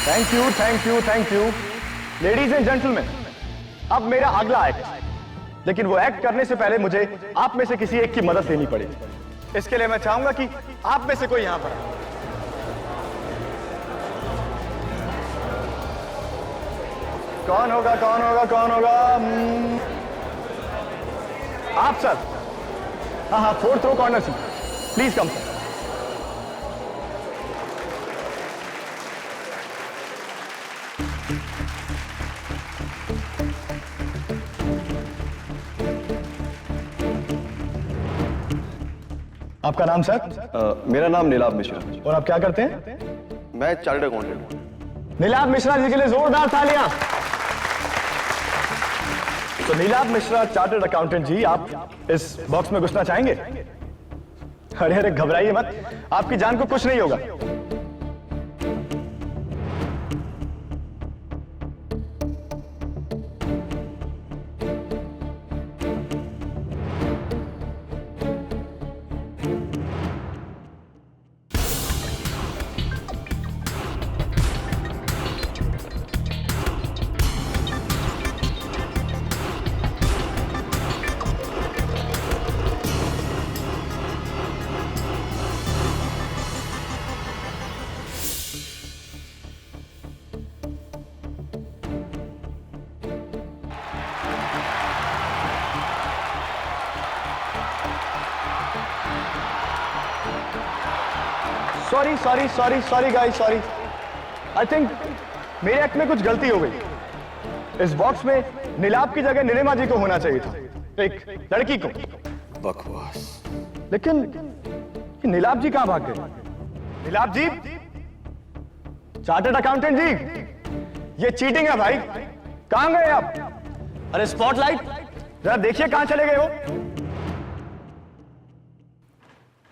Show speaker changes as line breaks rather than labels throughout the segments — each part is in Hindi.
Thank you thank you thank you. Ladies and gentleman, अब मेरा अगला एक्ट, लेकिन वो एक्ट करने से पहले मुझे आप में से किसी एक की मदद लेनी पड़ेगी। इसके लिए मैं चाहूंगा कि आप में से कोई यहां पर आए। कौन होगा कौन होगा कौन होगा? आप सर। हाँ हाँ, 4th row corner seat, please come sir. आपका नाम सर?
मेरा नाम नीलाभ मिश्रा।
और आप क्या करते हैं?
मैं चार्टर्ड अकाउंटेंट हूँ।
नीलाभ मिश्रा जी के लिए जोरदार तालियां। तो नीलाभ मिश्रा चार्टर्ड अकाउंटेंट जी, आप इस बॉक्स में घुसना चाहेंगे? अरे अरे घबराइए मत, आपकी जान को कुछ नहीं होगा। Sorry sorry sorry sorry guys, sorry. I think मेरे एक्ट में कुछ गलती हो गई। इस बॉक्स में नीलाभ की जगह नीलिमा जी को होना चाहिए था, एक लड़की को।
बकवास।
लेकिन नीलाभ जी कहां भाग गए? नीलाभ जी, चार्टर्ड अकाउंटेंट जी, ये चीटिंग है भाई। कहां गए आप? अरे स्पॉटलाइट जरा देखिए कहां चले गए हो।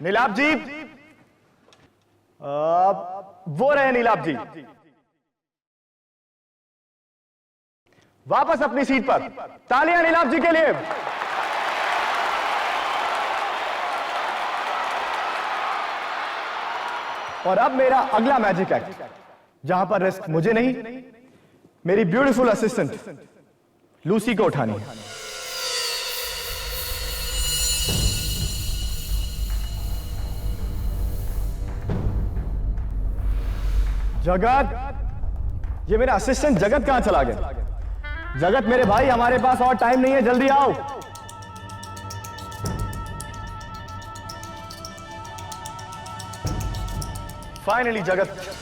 नीलाभ जी, वो रहे नीलाभ जी। वापस अपनी सीट पर। तालियां नीलाभ जी के लिए। और अब मेरा अगला मैजिक एक्ट, जहां पर रिस्क मुझे नहीं, मेरी ब्यूटीफुल असिस्टेंट लूसी को उठानी है। जगत, ये मेरा असिस्टेंट जगत कहां चला गया? जगत मेरे भाई, हमारे पास और टाइम नहीं है, जल्दी आओ। फाइनली जगत।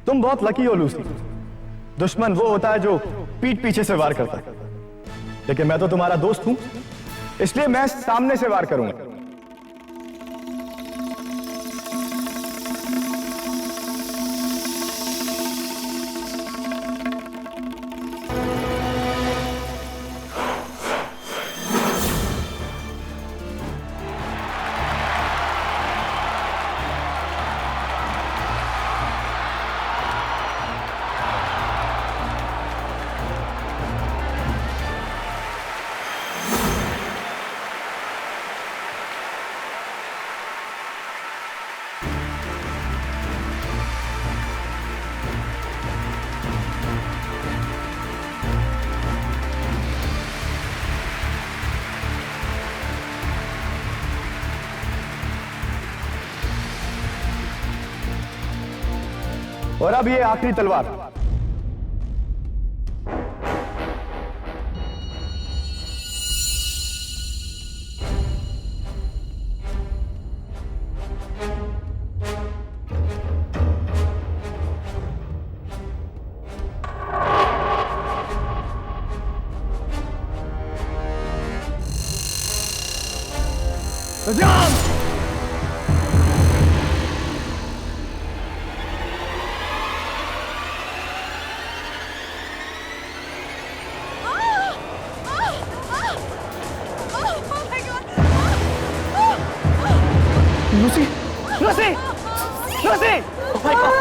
तुम बहुत लकी हो लूसी। दुश्मन वो होता है जो पीठ पीछे से वार करता है, लेकिन मैं तो तुम्हारा दोस्त हूं, इसलिए मैं सामने से वार करूंगा। और अब ये आखिरी तलवार, Ram! Lucy! Lucy! Lucy! Oh my God!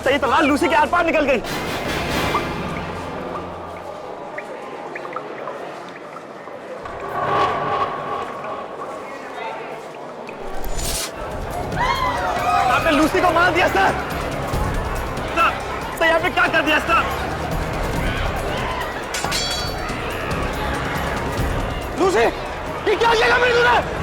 सही तलवार लूसी के आर पार निकल गई। आपने लूसी को मार दिया सर। सर यहाँ पे क्या कर दिया सर? लूसी, ये क्या किया मेरे तूने?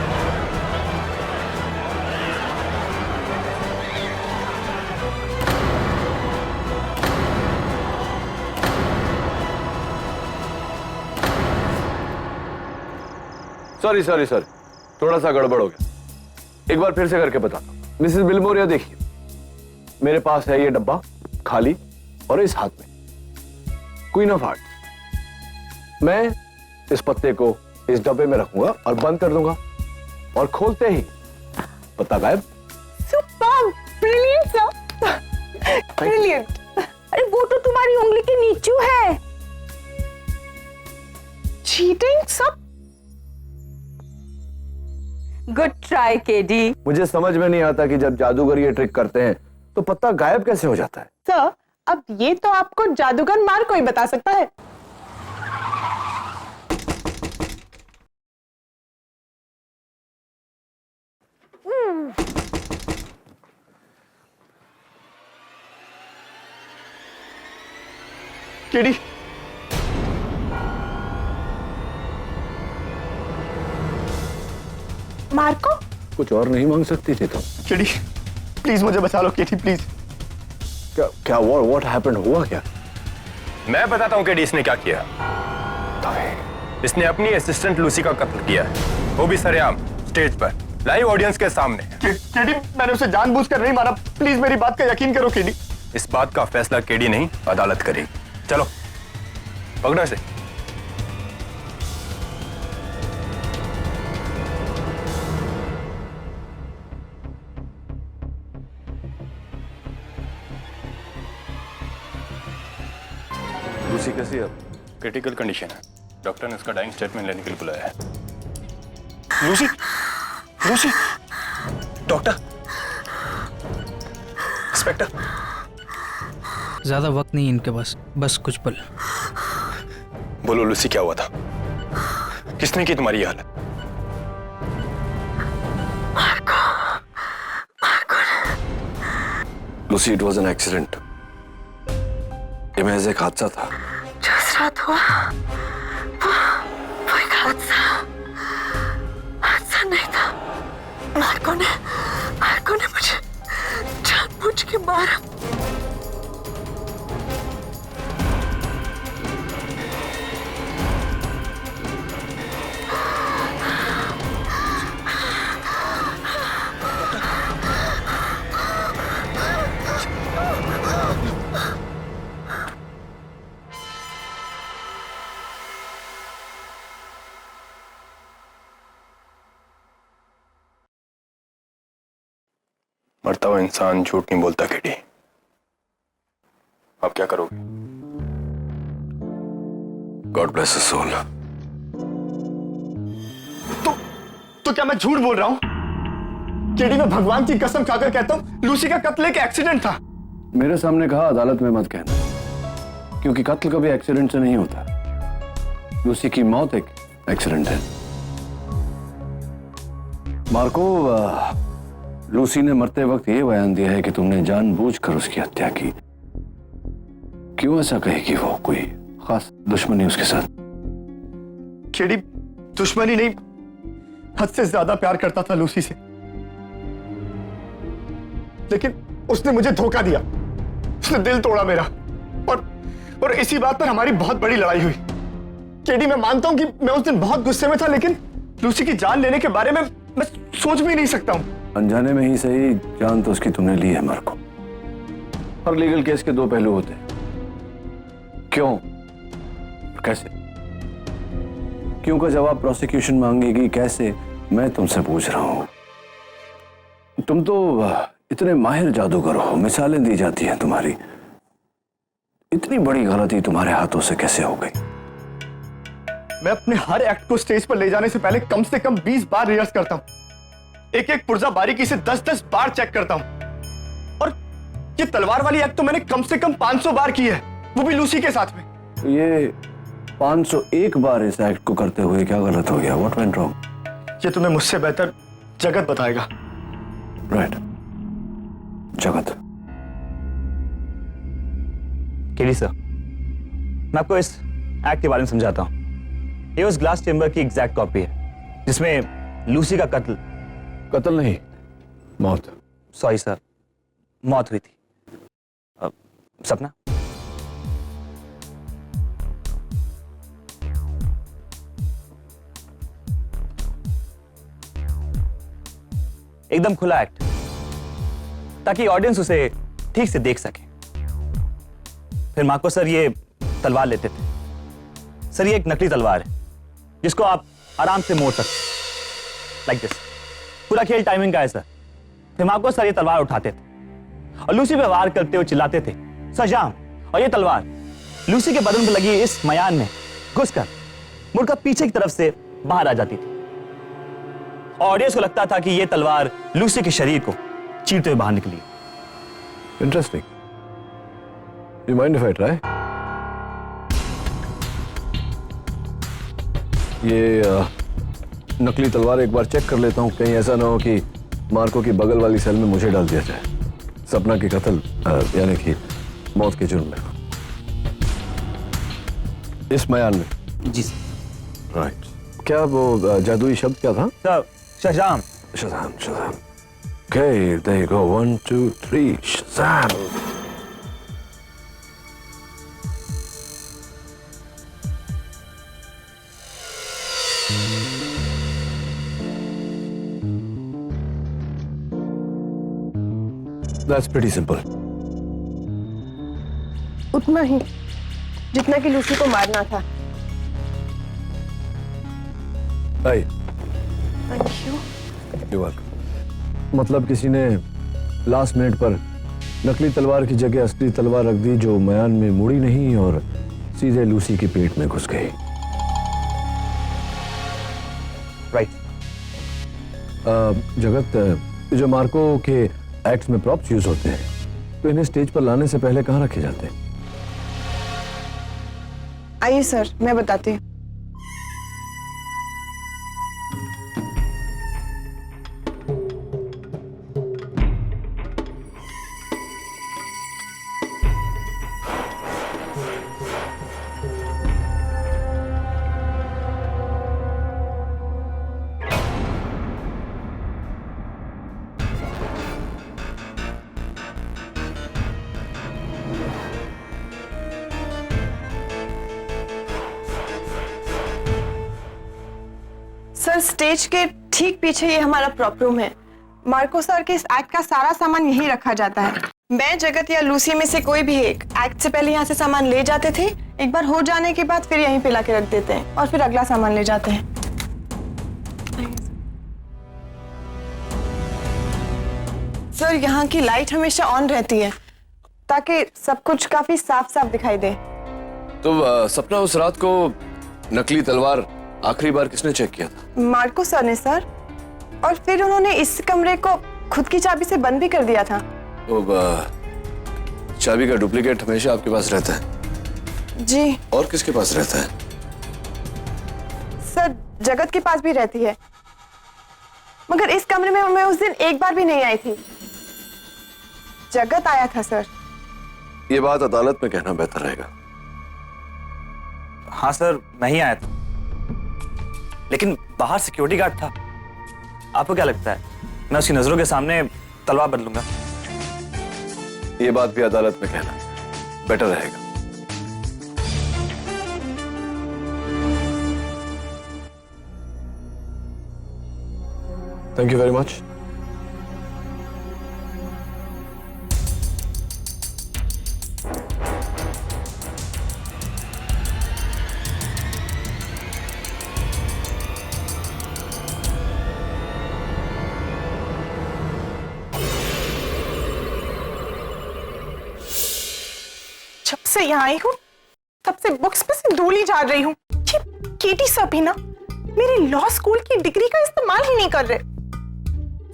सॉरी सॉरी सॉरी, थोड़ा सा गड़बड़ हो गया। एक बार फिर से करके बता। मिसेस बिलमोरिया, देखिए मेरे पास है ये डब्बा खाली और इस हाथ में क्वीन ऑफ हार्ट्स। मैं इस पत्ते को इस डब्बे में रखूंगा और बंद कर दूंगा और खोलते ही पत्ता गायब।
Superb, brilliant sir, brilliant. अरे वो तो तुम्हारी उंगली के नीचू है। Cheating sir. Good try KD.
मुझे समझ में नहीं आता कि जब जादूगर ये ट्रिक करते हैं तो पत्ता गायब कैसे हो जाता है।
सर, अब ये तो आपको जादूगर मार को ही बता सकता है।
केडी,
मार्को,
कुछ और नहीं मांग सकती थी तुम?
केडी, प्लीज मुझे बचा लो केडी, प्लीज।
क्या क्या व्हाट हैपेंड, हुआ क्या?
मैं बताता हूँ केडी इसने क्या किया। इसने अपनी असिस्टेंट लूसी का कत्ल किया है, वो भी सरेआम स्टेज पर लाइव ऑडियंस के सामने।
केडी, मैंने उसे जानबूझकर नहीं मारा, प्लीज मेरी बात का यकीन करो केडी।
इस बात का फैसला केडी नहीं, अदालत करेगी। चलो पकड़ो इसे।
लूसी कैसी है?
क्रिटिकल कंडीशन है, डॉक्टर ने उसका डाइंग स्टेटमेंट लेने के लिए बुलाया है।
Lucy, Lucy,
doctor, inspector.
ज्यादा वक्त नहीं इनके पास, बस कुछ पल।
बोलो लूसी, क्या हुआ था? किसने की तुम्हारी ये हालत?
Lucy, it was an accident. ये महज एक हादसा था।
जो उस रात हुआ वो एक हादसा नहीं था। मार्को ने मुझे जानबूझ के मारा।
मरता हुआ इंसान झूठ नहीं बोलता केडी। अब क्या करोगे?
God bless his soul.
तो क्या मैं झूठ बोल रहा हूं? केडी, मैं भगवान की कसम खाकर कहता हूं लूसी का कत्ल एक एक्सीडेंट था।
मेरे सामने कहा, अदालत में मत कहना, क्योंकि कत्ल कभी एक्सीडेंट से नहीं होता। लूसी की मौत एक एक्सीडेंट है। मार्को, लूसी ने मरते वक्त यह बयान दिया है कि तुमने जानबूझकर उसकी हत्या की। क्यों ऐसा कहेगी वो? कोई खास दुश्मनी उसके साथ?
केडी, दुश्मनी नहीं, हद से ज्यादा प्यार करता था लूसी से, लेकिन उसने मुझे धोखा दिया। उसने दिल तोड़ा मेरा, और इसी बात पर हमारी बहुत बड़ी लड़ाई हुई। केडी, मैं मानता हूं कि मैं उस दिन बहुत गुस्से में था, लेकिन लूसी की जान लेने के बारे में मैं सोच भी नहीं सकता हूं।
अनजाने में ही सही, जान तो उसकी तुमने ली है मार्को। हर लीगल केस के दो पहलू होते हैं। क्यों और कैसे? क्यों का जवाब प्रोसिक्यूशन मांगेगी, कैसे मैं तुमसे पूछ रहा हूं, तुम तो इतने माहिर जादूगर हो, मिसालें दी जाती हैं तुम्हारी, इतनी बड़ी गलती तुम्हारे हाथों से कैसे हो गई?
मैं अपने हर एक्ट को स्टेज पर ले जाने से पहले कम से कम 20 बार रिहर्स करता हूं। एक एक पुर्जा बारीकी से 10-10 बार चेक करता हूं। और ये तलवार वाली एक्ट तो मैंने कम से कम 500 बार की है, वो भी लूसी के साथ में।
ये 501 बार इस एक्ट को करते हुए क्या गलत हो गया? What went wrong?
ये तुम्हें मुझसे बेहतर जगत बताएगा।
राइट, जगत।
केडी सर, मैं आपको इस एक्ट के बारे में समझाता हूं। ये उस ग्लास चेंबर की एग्जैक्ट कॉपी है जिसमें लूसी का
कत्ल नहीं, मौत।
सॉरी सर, मौत हुई थी। सपना, एकदम खुला एक्ट, ताकि ऑडियंस उसे ठीक से देख सके। फिर मार्को सर ये तलवार लेते थे। सर ये एक नकली तलवार है जिसको आप आराम से मोड़ सकते, लाइक दिस। पूरा खेल टाइमिंग का है सर। फिर मार्को सर ये तलवार उठाते थे और लूसी पे वार करते हुए चिल्लाते थे, सजाम। और ये तलवार लूसी के बदन पर लगी इस मयान में घुसकर मुड़कर पीछे की तरफ से बाहर आ जाती थी। ऑडियंस को लगता था कि यह तलवार लूसी के शरीर को चीरते हुए बाहर निकली।
Interesting. You mind if I try? ये नकली तलवार एक बार चेक कर लेता हूं, कहीं ऐसा ना हो कि मार्को की बगल वाली सेल में मुझे डाल दिया जाए, सपना की कत्ल यानी कि मौत के जुर्म में, इस मयान में।
जी सर।
राइट। क्या वो जादुई शब्द क्या था?
Sir, Shazam.
Shazam, Shazam. Okay, there you go. 1, 2, 3, Shazam! That's pretty simple.
उतना ही जितना कि लूसी को मारना था।
Hey,
thank you.
you're welcome. मतलब किसी ने लास्ट मिनट पर नकली तलवार की जगह असली तलवार रख दी जो मयान में मुड़ी नहीं और सीधे लूसी के पेट में घुस गई।
राइट।
जगत, जो मार्को के एक्ट्स में प्रॉप्स यूज होते हैं, तो इन्हें स्टेज पर लाने से पहले कहाँ रखे जाते हैं?
आइए सर, मैं बताती हूँ। सर, स्टेज के ठीक पीछे ये हमारा प्रॉप रूम है। मार्को सर के इस एक्ट का सारा सामान यहीं रखा जाता है। मैं, जगत या लूसी में से कोई भी एक एक्ट से पहले यहाँ से सामान ले जाते थे, एक बार हो जाने के बाद फिर यहीं पे ला के रख देते हैं और फिर अगला सामान ले जाते हैं। सर, यहाँ की लाइट हमेशा ऑन रहती है ताकि सब कुछ काफी साफ साफ दिखाई दे।
तो सपना, उस रात को नकली तलवार आखिरी बार किसने चेक किया था?
मार्को सर ने सर, और फिर उन्होंने इस कमरे को खुद की चाबी से बंद भी कर दिया था।
तो चाबी का डुप्लीकेट हमेशा आपके पास रहता है?
जी।
और किसके पास रहता है?
सर, जगत के पास भी रहती है, मगर इस कमरे में मैं उस दिन एक बार भी नहीं आई थी। जगत आया था सर।
ये बात अदालत में कहना बेहतर रहेगा।
हाँ सर, मैं ही आया था, लेकिन बाहर सिक्योरिटी गार्ड था। आपको क्या लगता है मैं उसकी नजरों के सामने तलवार बदलूंगा?
ये बात भी अदालत में कहना बेटर रहेगा। Thank you very much.
से यहाँ आई हूँ, तब से बुक्स पे से धूल ही झाड़ रही हूँ। ये केटी सभी ना मेरे लॉ स्कूल की डिग्री का इस्तेमाल ही नहीं कर रहे।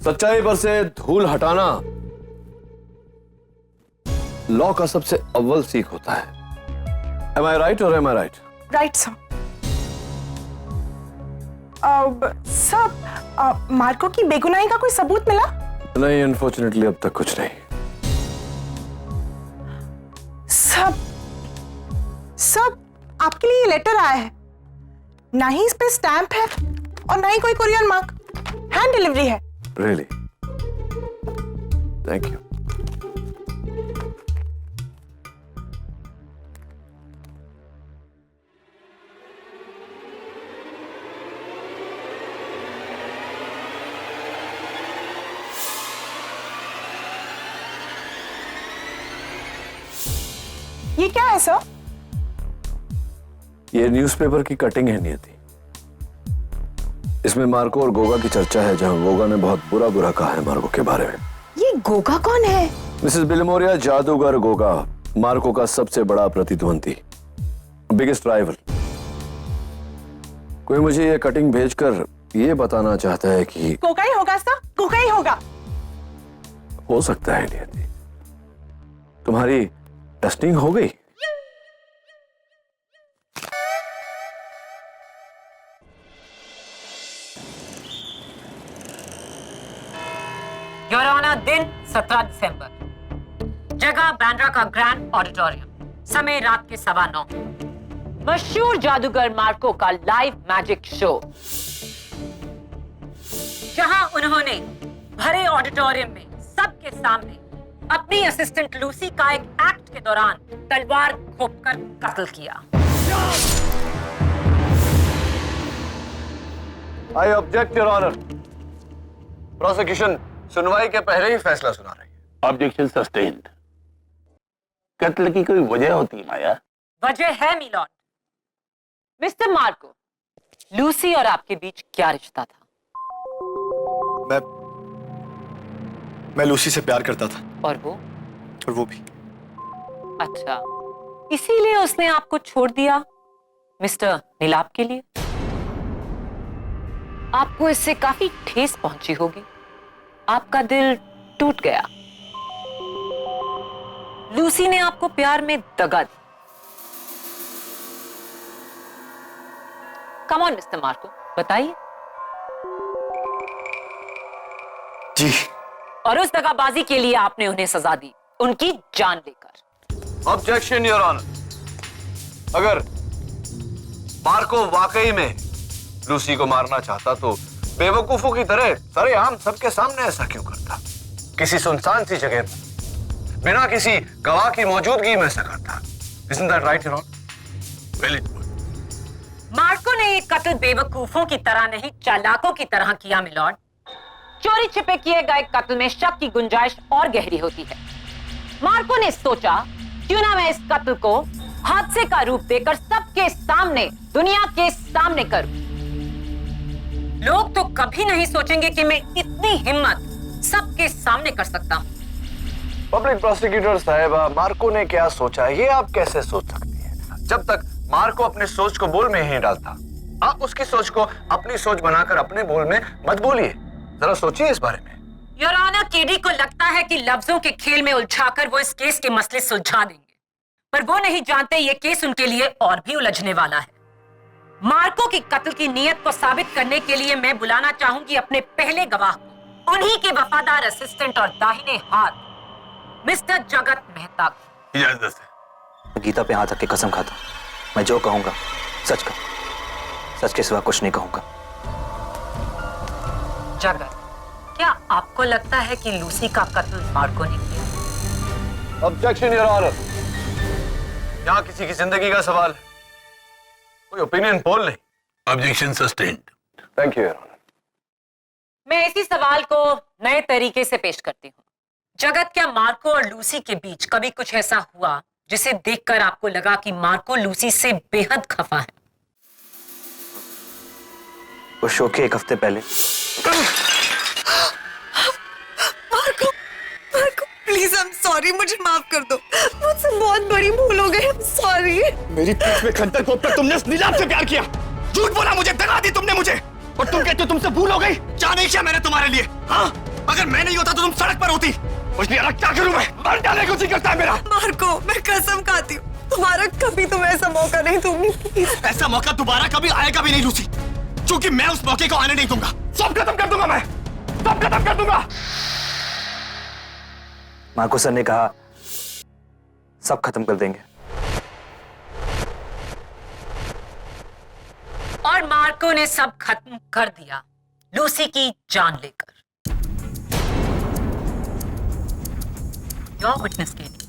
सच्चाई पर से धूल हटाना लॉ का सबसे अव्वल सीख होता है। Am I right or am I right?
Right sir. Sir, Marco की बेगुनाही का कोई सबूत मिला?
नहीं, अनफॉर्चुनेटली अब तक कुछ नहीं।
सब आपके लिए ये लेटर आया है, ना ही इस पे स्टैंप है और ना ही कोई कोरियर मार्क, हैंड डिलीवरी है।
Really? Thank you.
ये क्या है सर?
ये न्यूज़पेपर की कटिंग है नियति। इसमें मार्को और गोगा की चर्चा है, जहां गोगा ने बहुत बुरा कहा है मार्को के बारे में।
ये गोगा कौन है?
मिसेस बिलमोरिया, जादूगर गोगा मार्को का सबसे बड़ा प्रतिद्वंदी, बिगेस्ट राइवल। कोई मुझे ये कटिंग भेजकर ये बताना चाहता है कि
गोगा ही होगा सर, गोगा ही होगा।
हो सकता है नियति। तुम्हारी टेस्टिंग हो गई?
योर ऑनर, दिन 17 दिसंबर, जगह बांद्रा का ग्रैंड ऑडिटोरियम, समय रात के 9:15। मशहूर जादूगर मार्को का लाइव मैजिक शो, जहां उन्होंने भरे ऑडिटोरियम में सबके सामने अपनी असिस्टेंट लूसी का एक एक्ट के दौरान तलवार घोंपकर कत्ल किया।
I object your honour. Prosecution सुनवाई के पहले ही फैसला सुना रही है।
Objection sustained. कत्ल की कोई वजह होती है माया?
वजह है मिलॉर्ड। मिस्टर मार्को, लूसी और आपके बीच क्या रिश्ता था?
मैं लूसी से प्यार करता था।
और
वो भी।
अच्छा, इसीलिए उसने आपको छोड़ दिया मिस्टर नीलाप के लिए? आपको इससे काफी ठेस पहुंची होगी, आपका दिल टूट गया। लूसी ने आपको प्यार में दगा दी। कम ऑन मिस्टर मार्को, बताइए।
जी।
और उस दगाबाजी के लिए आपने उन्हें सजा दी, उनकी जान लेकर।
Objection your honour. अगर मार्को वाकई में लूसी को मारना चाहता तो बेवकूफों की तरह सरेआम सबके सामने ऐसा क्यों करता? किसी सुनसान सी जगह पर बिना किसी गवाह की मौजूदगी में ऐसा करता। Isn't that right, your honor?
Well, it was.
Marco ने ये कत्ल बेवकूफों की तरह नहीं, चालाकों की तरह किया मिलॉर्ड। चोरी छिपे किए गए कत्ल में शक की गुंजाइश और गहरी होती है। मार्को ने सोचा, क्यों ना मैं इस कत्ल को हादसे का रूप देकर सबके सामने, दुनिया के सामने करूं। लोग तो कभी नहीं सोचेंगे कि मैं इतनी हिम्मत सबके सामने कर सकता हूं।
पब्लिक प्रोसिक्यूटर साहिबा, मार्को ने क्या सोचा ये आप कैसे सोच सकती हैं? जब तक मार्को अपने सोच को बोल में ही डालता, आप उसकी सोच को अपनी सोच बनाकर अपने बोल में मत बोलिए। जरा सोचिए इस बारे में।
योर ऑनर, केडी को लगता है कि लफ्जों के खेल में उलझाकर वो इस केस के मसले सुलझा देंगे, पर वो नहीं जानते ये केस उनके लिए और भी उलझने वाला है। मार्को की कत्ल की नीयत को साबित करने के लिए मैं बुलाना चाहूंगी अपने पहले गवाह को, उन्हीं के वफादार असिस्टेंट और दाहिने हाथ मिस्टर जगत मेहता को।
इजाजत है।
गीता पे हाथ रख के कसम खाता, मैं जो कहूंगा सच का, सच के सिवा कुछ नहीं कहूंगा।
जगत, क्या आपको लगता है कि लूसी का कत्ल मार्को ने किया?
Objection your honour. यहाँ किसी की जिंदगी का सवाल है, कोई ओपिनियन पोल नहीं।
Objection sustained.
Thank you your honour.
मैं इसी सवाल को नए तरीके से पेश करती हूँ। जगत, क्या मार्को और लूसी के बीच कभी कुछ ऐसा हुआ जिसे देखकर आपको लगा कि मार्को लूसी से बेहद खफा है?
उस शो के एक हफ्ते पहले।
Marco, Marco, please I am sorry, मुझे माफ कर दो। मुझसे बहुत बड़ी भूल हो गई।
रही है।
मेरी पीठ में खंजर घोंपकर तुमने उस नीलाम से प्यार किया। झूठ बोला मुझे, दगा दी तुमने मुझे। और तुम कहते हो तुमसे भूल हो गई। क्या नहीं किया मैंने तुम्हारे लिए? हाँ, अगर मैं नहीं होता तो तुम सड़क पर होती। मुझे अलग क्या करूं मैं? मर डालने को जी करता है मेरा।
मार्को, मैं कसम खाती हूँ तुम्हारा कभी तुम ऐसा मौका नहीं दूंगी।
ऐसा मौका दोबारा कभी आएगा भी नहीं लूसी, क्योंकि मैं उस मौके को आने नहीं दूंगा। सब खत्म कर दूंगा मैं, सब खत्म कर दूंगा।
मार्को सर ने कहा सब खत्म कर देंगे।
और मार्को ने सब खत्म कर दिया, लूसी की जान लेकर। Your witness, Katie.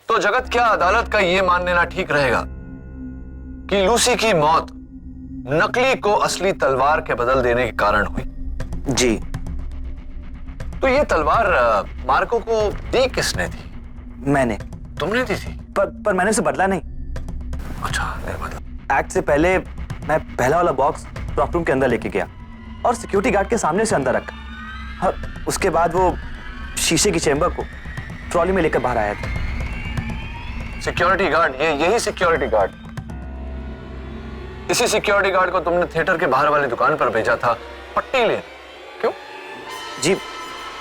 तो जगत, क्या अदालत का यह मान लेना ठीक रहेगा कि लूसी की मौत नकली को असली तलवार के बदल देने के कारण हुई?
जी।
तो ये तलवार मार्को को दी किसने थी?
मैंने।
तुमने दी थी?
पर मैंने उसे बदला नहीं।
अच्छा, नहीं बदला।
एक्ट से पहले मैं पहला वाला बॉक्स प्रॉप रूम के अंदर लेके गया और सिक्योरिटी गार्ड के सामने से अंदर रखा। और उसके बाद वो शीशे की चेंबर को ट्रॉली में लेकर बाहर आया था।
Security guard? यही सिक्योरिटी गार्ड? इसी सिक्योरिटी गार्ड को तुमने थिएटर के बाहर वाली दुकान पर भेजा था पट्टी लेने? क्यों?
जी,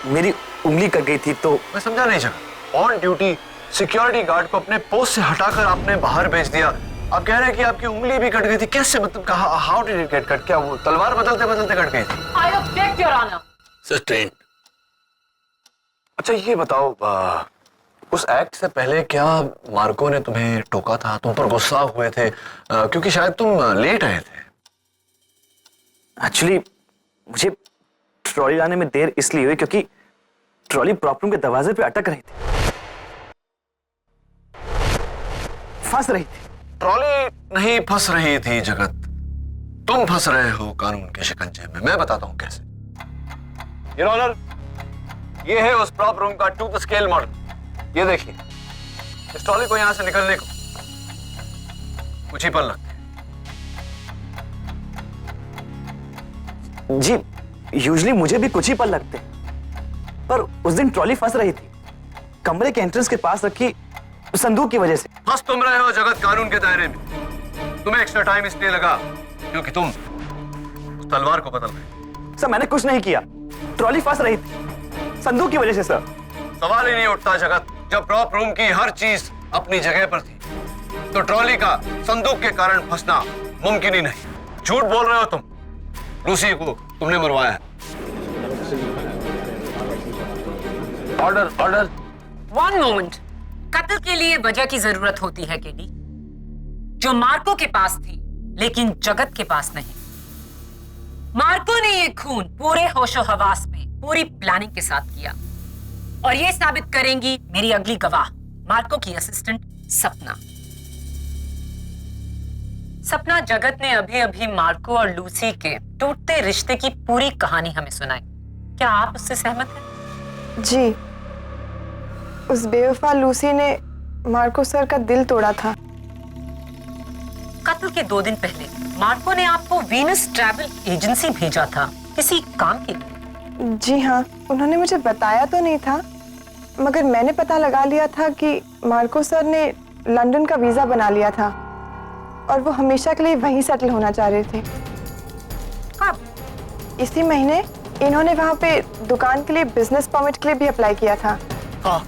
मेरी उंगली कट गई थी तो।
मैं समझा नहीं सका। ऑन ड्यूटी सिक्योरिटी गार्ड को अपने पोस्ट से हटाकर आपने बाहर भेज दिया। आप कह रहे हैं कि आपकी उंगली भी कट गई थी। कैसे? मतलब कहा, how did it get cut? क्या वो तलवार बदलते बदलते कट गई थी?
I object, Your Honor.
Sustain.
अच्छा, ये बताओ, उस एक्ट से पहले क्या मार्को ने तुम्हें टोका था? तुम पर गुस्सा हुए थे क्योंकि शायद तुम लेट आए थे?
एक्चुअली मुझे ट्रॉली लाने में देर इसलिए हुई क्योंकि ट्रॉली प्रॉप रूम के दरवाजे पे अटक रही थी, फंस रही थी।
ट्रॉली नहीं फंस रही थी जगत, तुम फंस रहे हो कानून के शिकंजे में। मैं बताता हूं कैसे। योर ऑनर, ये है उस प्रॉप रूम का टूथ स्केल मॉडल। ये देखिए, इस ट्रॉली को यहां से निकलने को कुछ ही पल लगते हैं।
जी, यूजुअली मुझे भी कुछ ही पल लगते, पर उस दिन ट्रॉली फंस रही थी कमरे के एंट्रेंस के पास रखी संदूक की वजह से।
फंस तुम रहे हो जगत कानून के दायरे में। तुम्हें एक्स्ट्रा टाइम इसलिए लगा क्योंकि तुम उस तलवार को बदल रहे।
सर, मैंने कुछ नहीं किया, ट्रॉली फंस रही थी संदूक की वजह से। सर,
सवाल ही नहीं उठता जगत। जब प्रॉप रूम की हर चीज अपनी जगह पर थी तो ट्रॉली का संदूक के कारण फंसना मुमकिन ही नहीं। झूठ बोल रहे हो तुम। लूसी को तुमने मरवाया है। Order, order.
One moment. कत्ल के लिए वजह की जरूरत होती है केडी, जो मार्को के पास थी लेकिन जगत के पास नहीं। मार्को ने ये खून पूरे होशो हवास में पूरी प्लानिंग के साथ किया और ये साबित करेंगी मेरी अगली गवाह, मार्को की असिस्टेंट सपना। सपना, जगत ने अभी अभी मार्को और लूसी के टूटते रिश्ते की पूरी कहानी हमें सुनाई। क्या आप उससे सहमत हैं?
जी, उस बेवफा लूसी ने मार्को सर का दिल तोड़ा था।
कत्ल के 2 दिन पहले मार्को ने आपको वीनस ट्रैवल एजेंसी भेजा था किसी काम के लिए।
जी हाँ, उन्होंने मुझे बताया तो नहीं था, मगर मैंने पता लगा लिया था कि मार्को सर ने लंदन का वीजा बना लिया था और वो हमेशा के लिए वहीं सेटल होना चाह रहे थे।
कब?
इसी महीने इन्होंने वहाँ पे दुकान के लिए बिजनेस परमिट के लिए भी अप्लाई किया था।
हाँ,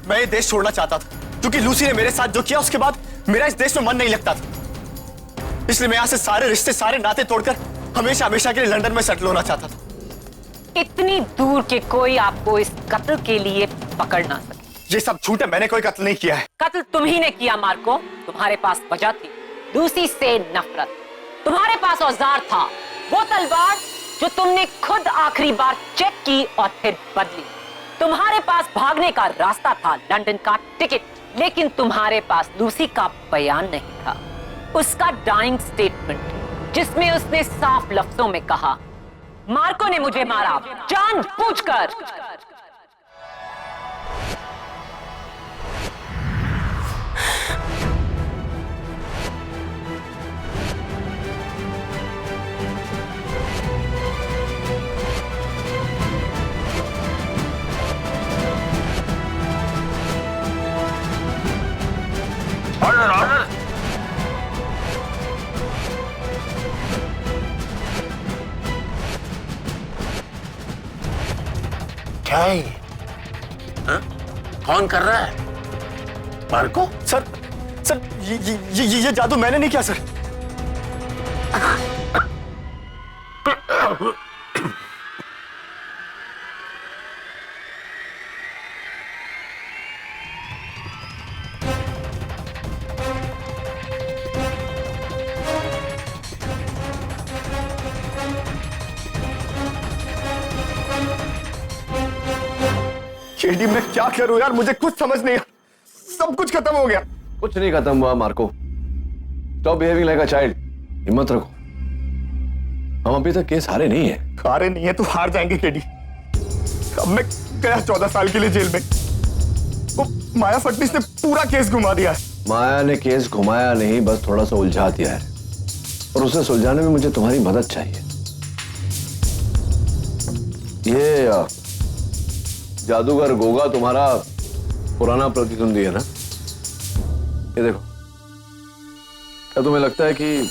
मैं ये देश छोड़ना चाहता था क्योंकि लूसी ने मेरे साथ जो किया उसके बाद मेरा इस देश में मन नहीं लगता था। इसलिए मैं यहाँ से सारे रिश्ते, सारे नाते तोड़कर हमेशा हमेशा के लिए लंदन में सेटल होना चाहता था।
इतनी दूर के कोई आपको इस कत्ल के लिए पकड़ ना सके।
ये सब झूठ है, मैंने कोई कत्ल नहीं किया है।
कत्ल तुम ही ने किया मार्को। तुम्हारे पास वजह थी, लूसी से नफरत। तुम्हारे पास औजार था, वो तलवार जो तुमने खुद आखिरी बार चेक की और फिर बदली। तुम्हारे पास भागने का रास्ता था, लंदन का टिकट, लेकिन तुम्हारे पास लूसी का बयान नहीं था, उसका डाइंग स्टेटमेंट, जिसमें उसने साफ लफ्जों में कहा, मार्को ने मुझे मारा जानबूझकर।
क्या है ये? हाँ? कौन कर रहा है? मार्को?
सर सर ये जादू मैंने नहीं किया सर। केडी मैं क्या करूं यार, मुझे कुछ समझ नहीं आ, सब कुछ खत्म हो गया।
कुछ नहीं खत्म हुआ Marco. Stop behaving like a child. हिम्मत रखो, हम अभी तक केस हारे नहीं है।
हारे नहीं है तो हार जाएंगे केडी। अब मैं गया 14 साल के लिए जेल में। वो माया फडनीस ने पूरा केस घुमा दिया है।
माया ने केस घुमाया नहीं, बस थोड़ा सा उलझा दिया है, और उसे सुलझाने में मुझे तुम्हारी मदद चाहिए। ये जादूगर गोगा तुम्हारा पुराना प्रतिद्वंदी है ना? ये देखो, क्या तुम्हें लगता है कि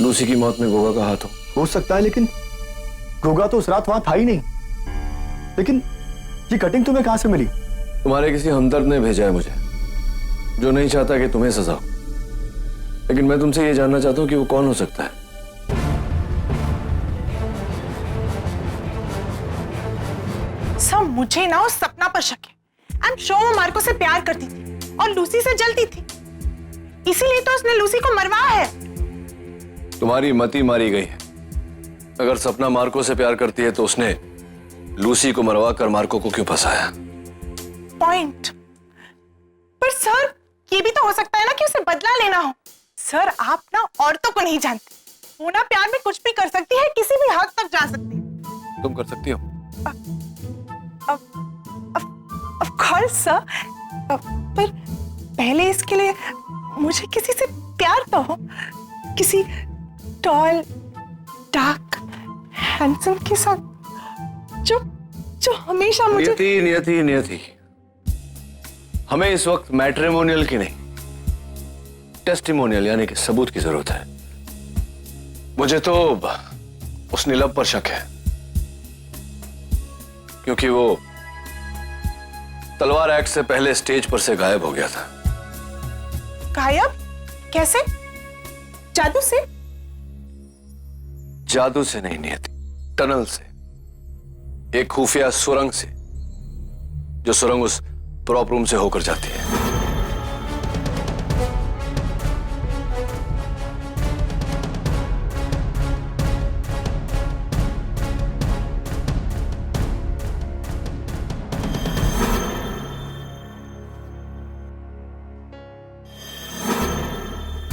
लूसी की मौत में गोगा का हाथ हो
सकता है, लेकिन गोगा तो उस रात वहां था ही नहीं। लेकिन ये कटिंग तुम्हें कहां से मिली?
तुम्हारे किसी हमदर्द ने भेजा है मुझे, जो नहीं चाहता कि तुम्हें सजा हो। लेकिन मैं तुमसे ये जानना चाहता हूं कि वो कौन हो सकता है।
सब मुझे ना उस सपना पर शक है। आई एम श्योर वो मार्को से प्यार करती थी और लूसी से जलती थी, इसीलिए तो उसने लूसी को मरवाया है।
तुम्हारी मती मारी गई है। अगर सपना मार्को से प्यार करती है तो उसने लूसी को मरवा कर मार्को को क्यों फंसाया?
पॉइंट। पर सर, ये भी तो हो सकता है ना कि उसे बदला लेना हो। सर, आप ना औरतों को नहीं जानते, वो ना प्यार में कुछ भी कर सकती है, किसी भी हद तक जा सकती है।
तुम कर सकती हो?
ऑफ कोर्स सर, पर पहले इसके लिए मुझे किसी से प्यार तो हो, किसी टॉल, डार्क, हैंडसम के साथ, जो हमेशा मुझे।
नियति, हमें इस वक्त मैट्रिमोनियल की नहीं, टेस्टिमोनियल यानी कि सबूत की जरूरत है। मुझे तो उस नीलम पर शक है, क्योंकि वो तलवार एक्ट से पहले स्टेज पर से गायब हो गया था।
गायब? कैसे? जादू से?
जादू से नहीं नियति, टनल से, एक खुफिया सुरंग से, जो सुरंग उस प्रॉप रूम से होकर जाती है।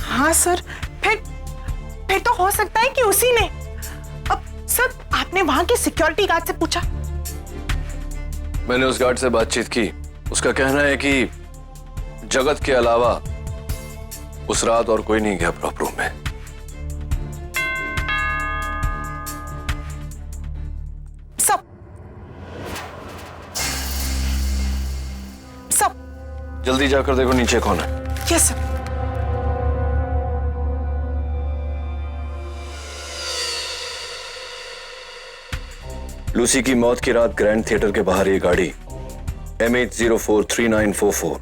हाँ सर, फिर तो हो सकता है कि उसी ने। अब सर, आपने वहां के सिक्योरिटी गार्ड से पूछा?
मैंने उस गार्ड से बातचीत की। उसका कहना है कि जगत के अलावा उस रात और कोई नहीं गया प्रॉप रूम में।
सब
जल्दी जाकर देखो नीचे कौन है।
Yes sir.
लूसी की मौत की रात ग्रैंड थिएटर के बाहर ये गाड़ी MH043944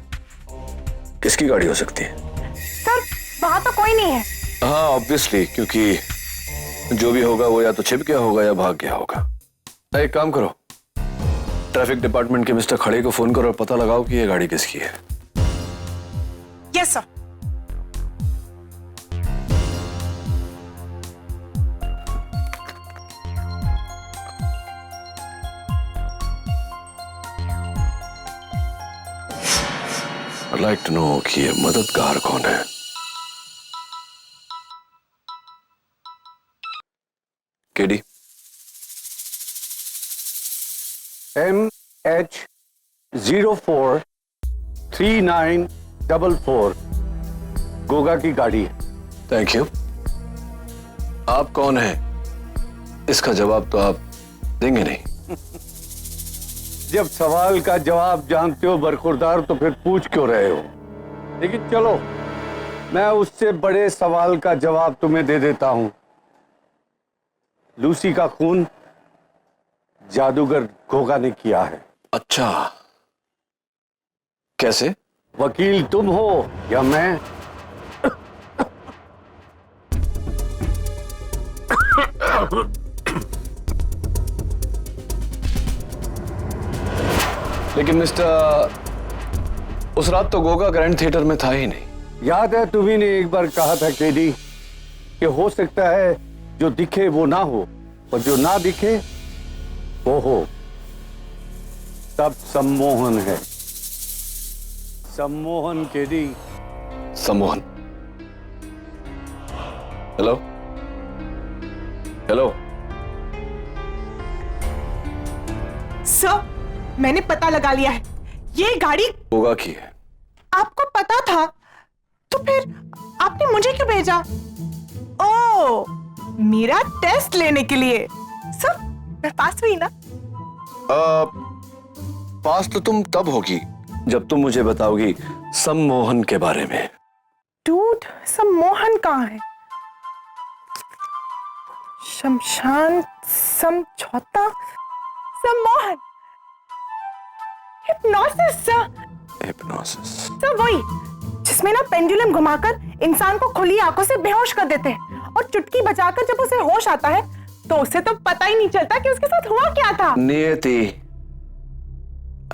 किसकी गाड़ी हो सकती है?
सर, वहां तो कोई नहीं है।
हाँ ऑब्वियसली, क्योंकि जो भी होगा वो या तो छिप गया होगा या भाग गया होगा। एक काम करो, ट्रैफिक डिपार्टमेंट के मिस्टर खड़े को फोन करो और पता लगाओ कि ये गाड़ी किसकी है।
Yes sir.
I'd like to know कि ये मददगार कौन है। केडी।
MH043944 गोगा की गाड़ी है।
Thank you. आप कौन हैं? इसका जवाब तो आप देंगे नहीं।
जब सवाल का जवाब जानते हो बरखुरदार, तो फिर पूछ क्यों रहे हो? लेकिन चलो, मैं उससे बड़े सवाल का जवाब तुम्हें दे देता हूं। लूसी का खून जादूगर गोगा ने किया है।
अच्छा, कैसे?
वकील तुम हो या मैं?
लेकिन मिस्टर, उस रात तो गोगा ग्रैंड थिएटर में था ही नहीं।
याद है तुम्ही ने एक बार कहा था केडी कि हो सकता है जो दिखे वो ना हो और जो ना दिखे वो हो। तब सम्मोहन है। सम्मोहन केडी।
सम्मोहन। Hello hello.
सर, मैंने पता लगा लिया है, ये गाड़ी
गोगा की है।
आपको पता था तो फिर आपने मुझे क्यों भेजा? ओ, मेरा टेस्ट लेने के लिए। सर, मैं पास हुई ना?
पास तो तुम तब होगी जब तुम मुझे बताओगी सम्मोहन के बारे में।
डूड, सम्मोहन कहाँ है? शमशान समझौता, सम्मोहन, हिप्नोसिस सर।
हिप्नोसिस?
सर वही जिसमें ना पेंडुलम घुमाकर इंसान को खुली आंखों से बेहोश कर देते हैं और चुटकी बजाकर जब उसे होश आता है तो उसे तो पता ही नहीं चलता कि उसके साथ हुआ क्या था।
नियति,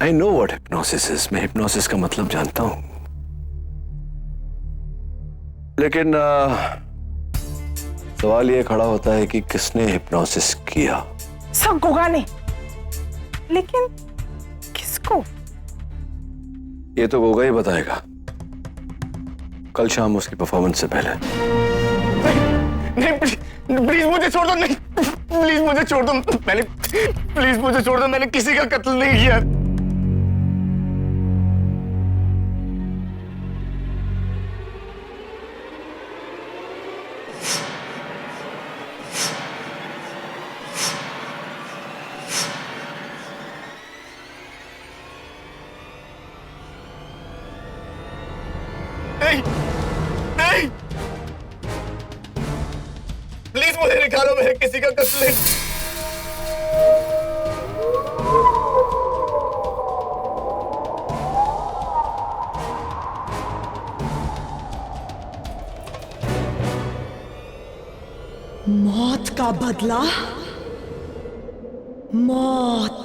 I know what hypnosis is. मैं हिप्नोसिस का मतलब जानता हूं, लेकिन सवाल यह खड़ा होता है कि किसने हिप्नोसिस किया?
सब गोगा ने, लेकिन किसको?
ये तो गोगा ही बताएगा कल शाम उसकी परफॉर्मेंस से पहले।
नहीं, प्लीज मुझे छोड़ दो। नहीं, प्लीज मुझे छोड़ दो। प्लीज मुझे छोड़ दो, मैंने किसी का कत्ल नहीं किया। नहीं, नहीं, प्लीज मुझे निकालो, मैंने किसी का कत्ल नहीं।
मौत का बदला, मौत।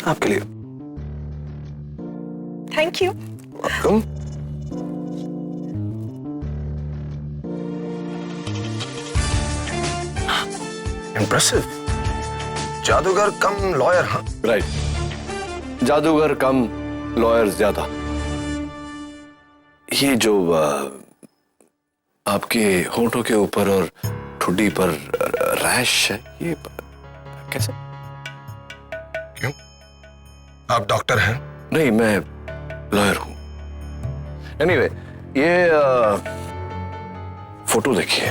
आपके लिए।
Thank you.
तुम
इम्प्रेसिव। जादूगर कम लॉयर। हाँ
राइट, जादूगर कम लॉयर ज्यादा। ये जो आपके होठों के ऊपर और ठुड्डी पर रैश है, ये कैसे?
क्यों? आप डॉक्टर हैं?
नहीं, मैं लॉयर हूं। एनीवे, ये फोटो देखिए।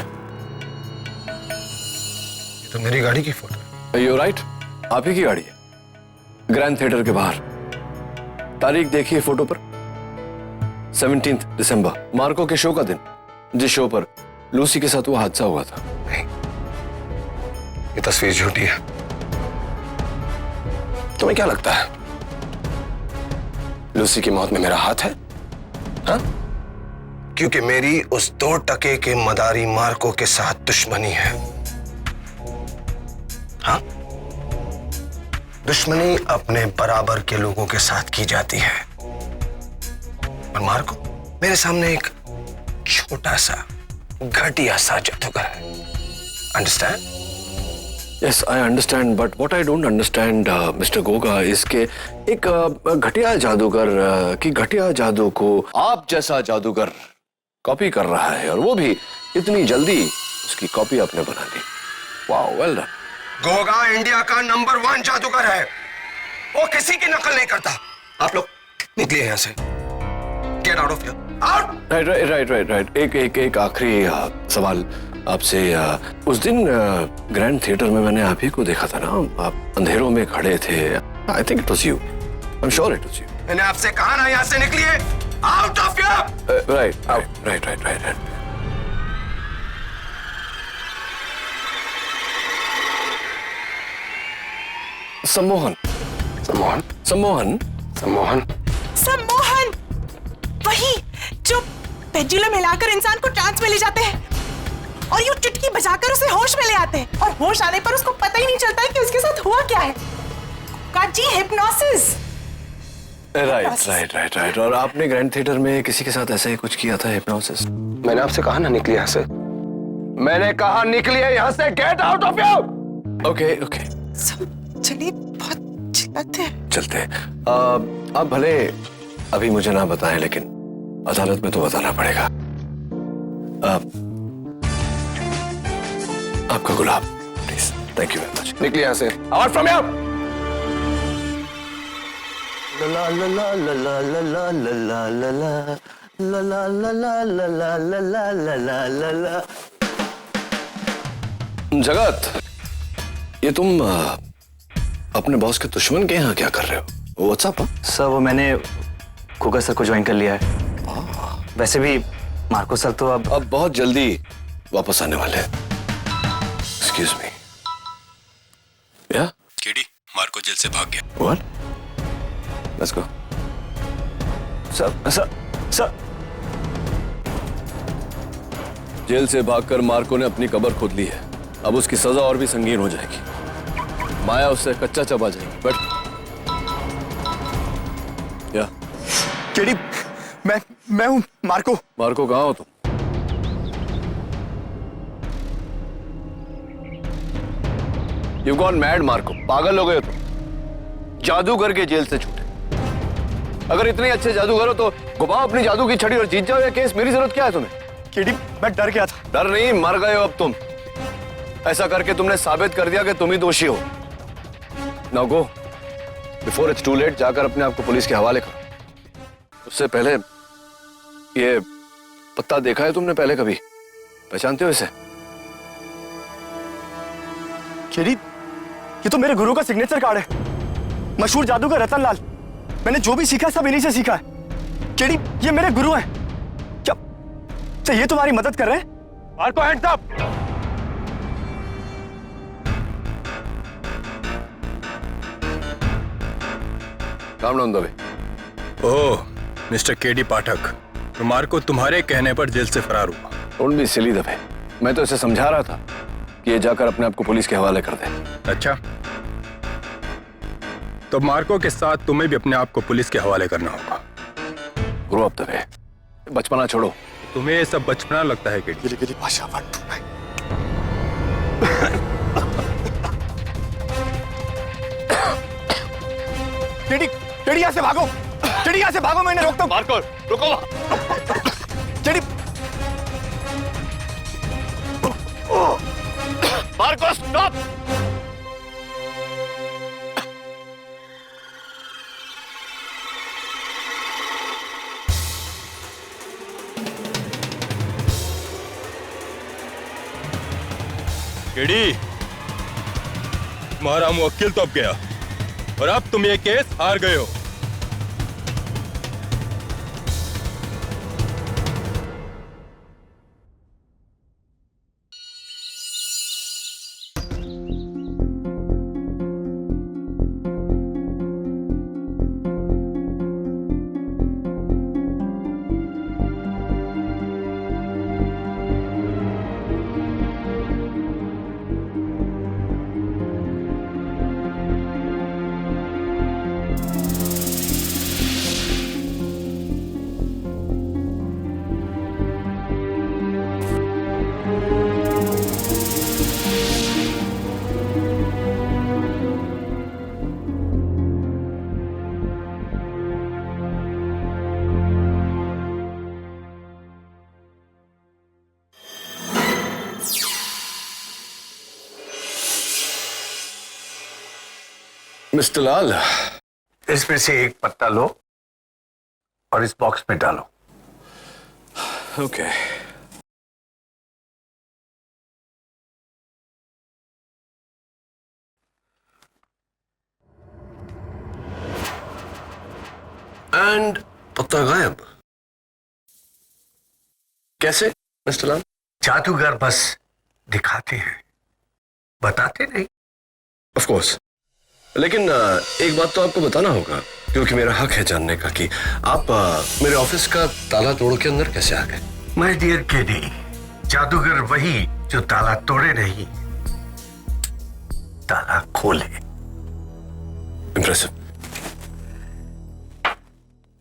ये तो मेरी गाड़ी की फोटो है।
यू राइट, आप ही की गाड़ी है, ग्रैंड थिएटर के बाहर। तारीख देखिए फोटो पर, 17 दिसंबर, मार्को के शो का दिन, जिस शो पर लूसी के साथ वो हादसा हुआ था।
नहीं, ये तस्वीर झूठी है।
तुम्हें क्या लगता है लूसी की मौत में मेरा हाथ है? हाँ?
क्योंकि मेरी उस 2 टके के मदारी मार्को के साथ दुश्मनी है। हाँ? दुश्मनी अपने बराबर के लोगों के साथ की जाती है, और मार्को मेरे सामने एक छोटा सा घटिया सा जादूगर है। Understand?
Yes, I understand, but what I don't understand, Mr. Goga, is कि एक घटिया जादूगर की घटिया जादू को आप जैसा जादूगर कॉपी कर रहा है, और वो भी इतनी जल्दी उसकी कॉपी आपने बना ली। Wow, well done.
Goga India का नंबर 1 जादूगर है, वो किसी की नकल नहीं करता। आप लोग निकलिए यहाँ से। Get out of here, out.
Right. एक आखिरी सवाल आपसे। उस दिन ग्रैंड थिएटर में मैंने आप ही को देखा था ना, आप अंधेरों में खड़े थे। I think it was you, I am sure it was you.
मैंने आपसे कहा ना, यहाँ से निकलिए, आउट ऑफ हियर।
राइट। सम्मोहन।
वही जो पेंडुलम हिलाकर इंसान को ट्रांस में ले जाते हैं और यूं चुटकी बजाकर उसे होश में ले आते हैं, और होश आने पर उसको पता ही नहीं चलता है कि उसके साथ हुआ क्या है। काजी हिप्नोसिस।
राइट। और आपने ग्रैंड थिएटर में किसी के साथ ऐसा ही कुछ किया था, हिप्नोसिस?
मैंने आपसे कहा ना, निकलिए यहाँ से। मैंने कहा निकलिए यहाँ से, get out of here.
Okay.
चलिए, बहुत चिल्लाते हैं।
चलते हैं। आप भले अभी मुझे ना बताएं, लेकिन अदालत में तो बताना पड़ेगा। आपका गुलाब, please. Thank you very much.
निकलिए यहाँ से,
आउट फ्रॉम हियर।
ला ला ला ला ला ला ला ला ला ला ला ला ला ला ला ला ला ला ला।
जगत, ये तुम अपने बॉस के दुश्मन के यहाँ क्या कर रहे हो? व्हाट्सएप?
सर, वो मैंने गोगा सर को ज्वाइन कर लिया है। वैसे भी मार्को सर तो अब
बहुत जल्दी वापस आने वाले हैं। Excuse me. या
केडी, मार्को जेल से भाग गया।
What? Let's go.
Sir
jail से भागकर मार्को ने अपनी कब्र खोद ली है। अब उसकी सजा और भी संगीन हो जाएगी। माया उससे कच्चा चबा जाएगी। बट या
केडी, मैं हूं मार्को।
मार्को, कहाँ हो तुम? You've gone mad, Marco. पागल हो गए हो तुम। जादूगर के जेल से छूटे। अगर इतने अच्छे जादूगर हो तो घुमाओ अपनी जादू की छड़ी और जीत जाओ ये केस। मेरी जरूरत क्या है तुम्हें?
केडी, मैं डर गया था।
डर नहीं, मर गए हो अब तुम। ऐसा करके तुमने साबित कर दिया कि तुम ही दोषी हो। Now go before it's too late. जाकर अपने आप को पुलिस के हवाले करो। उससे पहले, ये पत्ता देखा है तुमने पहले कभी? पहचानते हो इसे?
केडी, ये तो मेरे गुरु का सिग्नेचर कार्ड है। मशहूर जादूगर रतन लाल। मैंने जो भी सीखा सब इन्हीं से सीखा है। केडी, ये मेरे गुरु हैं। क्या ये तुम्हारी मदद कर रहे हैं? Marco, hands up.
Calm down दबे।
ओह, मिस्टर केडी पाठक, तो मार्को तुम्हारे कहने पर जेल से फरार हुआ।
डोंट बी सिली दबे। मैं तो इसे समझा रहा था कि ये जाकर अपने आप को पुलिस के हवाले कर दे।
अच्छा, तो मार्को के साथ तुम्हें भी अपने आप को पुलिस के हवाले करना होगा।
ग्रो अप द वे, बचपना छोड़ो।
तुम्हें ये सब बचपना लगता है केडी।
गिरी भाषा मत भाई। टेडी, टेडी यहाँ से भागो, टेडी यहाँ से भागो, मैंने रोकता हूँ।
मार्को रुको।
Teddy,
Marco stop.
केडी, तुम्हारा मुवक्किल तो अब गया और अब तुम ये केस हार गए हो।
मिस्टर लाल,
इसमें से एक पत्ता लो और इस बॉक्स में डालो।
ओके।
एंड पत्ता गायब।
कैसे मिस्टर लाल?
जादूगर बस दिखाते हैं, बताते नहीं।
ऑफ कोर्स, लेकिन एक बात तो आपको बताना होगा, क्योंकि मेरा हक है जानने का कि आप मेरे ऑफिस का ताला तोड़ के अंदर कैसे आ गए।
माय डियर केडी, जादूगर वही जो ताला तोड़े नहीं, ताला खोले।
इंप्रेसिव।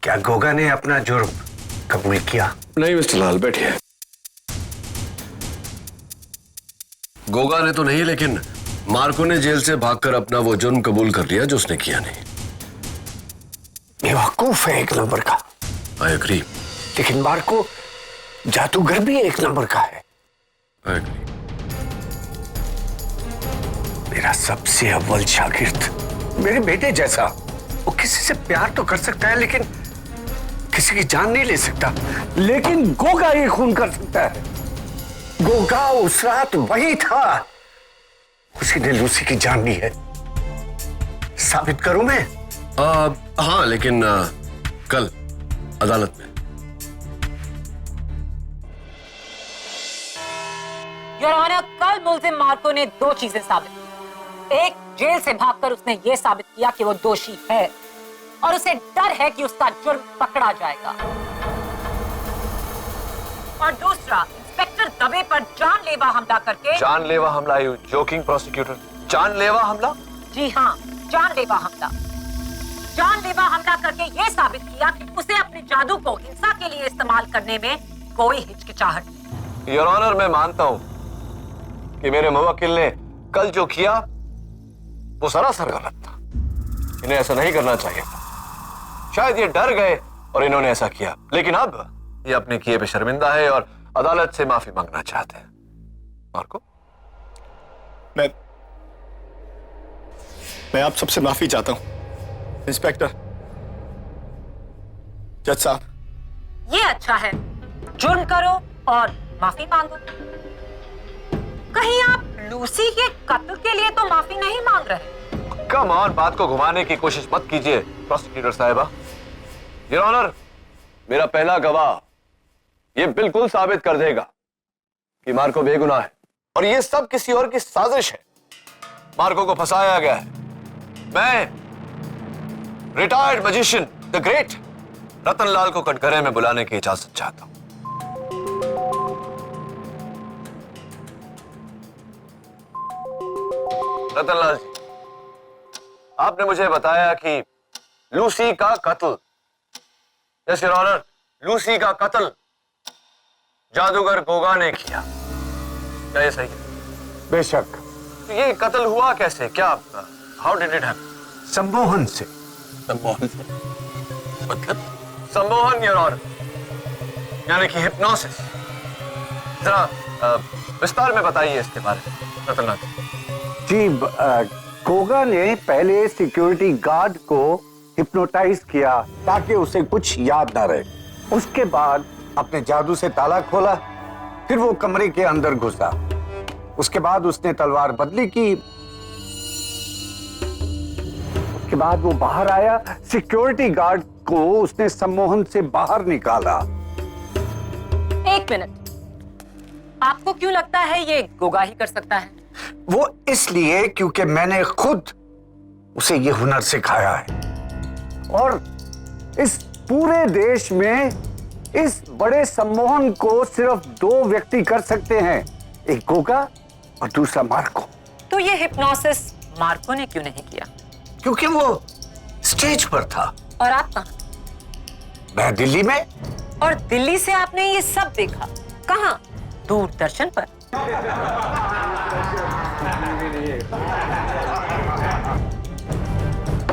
क्या गोगा ने अपना जुर्म कबूल किया?
नहीं मिस्टर लाल, बैठिए। गोगा ने तो नहीं, लेकिन मार्को ने जेल से भागकर अपना वो जुर्म कबूल कर लिया जो उसने किया नहीं।
बेवकूफ है एक नंबर का।
I agree.
लेकिन मार्को जादूगर भी एक नंबर का है।
I agree.
मेरा सबसे अव्वल शागिर्द, मेरे बेटे जैसा। वो किसी से प्यार तो कर सकता है, लेकिन किसी की जान नहीं ले सकता। लेकिन गोगा ये खून कर सकता है। गोगा उस रात वही था, उसी ने लूसी की जान ली है। साबित करूं मैं?
हाँ, लेकिन कल अदालत में।
योर ऑनर, कल मुल्जिम मार्को ने दो चीजें साबित की। एक, जेल से भागकर उसने ये साबित किया कि वो दोषी है और उसे डर है कि उसका जुर्म पकड़ा जाएगा। और दूसरा, इंस्पेक्टर दबे पर जानलेवा हमला करके।
जानलेवा हमला? You joking prosecutor? जानलेवा हमला?
जी हाँ, जानलेवा हमला। जानलेवा हमला करके ये साबित किया कि उसे अपने जादू को हिंसा के लिए इस्तेमाल करने में कोई हिचकिचाहट नहीं।
योर ऑनर, मैं मानता हूं कि मेरे मुवक्किल ने कल जो किया वो सरासर गलत था। इन्हें ऐसा नहीं करना चाहिए था। शायद ये डर गए और इन्होंने ऐसा किया, लेकिन अब ये अपने किए पे शर्मिंदा है और अदालत से माफी मांगना चाहते हैं। मार्को,
मैं आप सबसे माफी चाहता हूं इंस्पेक्टर, जज साहब।
ये अच्छा है, जुर्म करो और माफी मांगो। कहीं आप लूसी के कत्ल के लिए तो माफी नहीं मांग रहे?
कम ऑन, बात को घुमाने की कोशिश मत कीजिए प्रोसिक्यूटर साहिबा। योर ऑनर, मेरा पहला गवाह ये बिल्कुल साबित कर देगा कि मार्को बेगुनाह है और ये सब किसी और की साजिश है। मार्को को फंसाया गया है। मैं retired magician the great Ratanlal को कटघरे में बुलाने की इजाजत चाहता हूं। रतनलाल जी, आपने मुझे बताया कि लूसी का कत्ल, यस योर ऑनर, लूसी का कत्ल जादूगर गोगा ने किया। क्या ये सही है?
बेशक।
तो ये कत्ल हुआ कैसे? क्या, हाउ डिड इट हैपन?
सम्मोहन से।
सम्मोहन से मतलब?
सम्मोहन योर ऑनर, यानी कि हिप्नोसिस। जरा विस्तार में बताइए इसके बारे में रतनलाल
जी। गोगा ने पहले सिक्योरिटी गार्ड को हिप्नोटाइज किया ताकि उसे कुछ याद ना रहे। उसके बाद अपने जादू से ताला खोला, फिर वो कमरे के अंदर घुसा। उसके बाद उसने तलवार बदली की। उसके बाद वो बाहर आया, सिक्योरिटी गार्ड को उसने सम्मोहन से बाहर निकाला।
एक मिनट, आपको क्यों लगता है ये गोगा ही कर सकता है?
वो इसलिए क्योंकि मैंने खुद उसे ये हुनर सिखाया है, और इस पूरे देश में इस बड़े सम्मोहन को सिर्फ 2 व्यक्ति कर सकते हैं, एक गोगा और दूसरा मार्को।
तो ये हिप्नोसिस मार्को ने क्यों नहीं किया?
क्योंकि वो स्टेज पर था।
और आप कहां?
मैं दिल्ली में।
और दिल्ली से आपने ये सब देखा कहां? दूरदर्शन पर।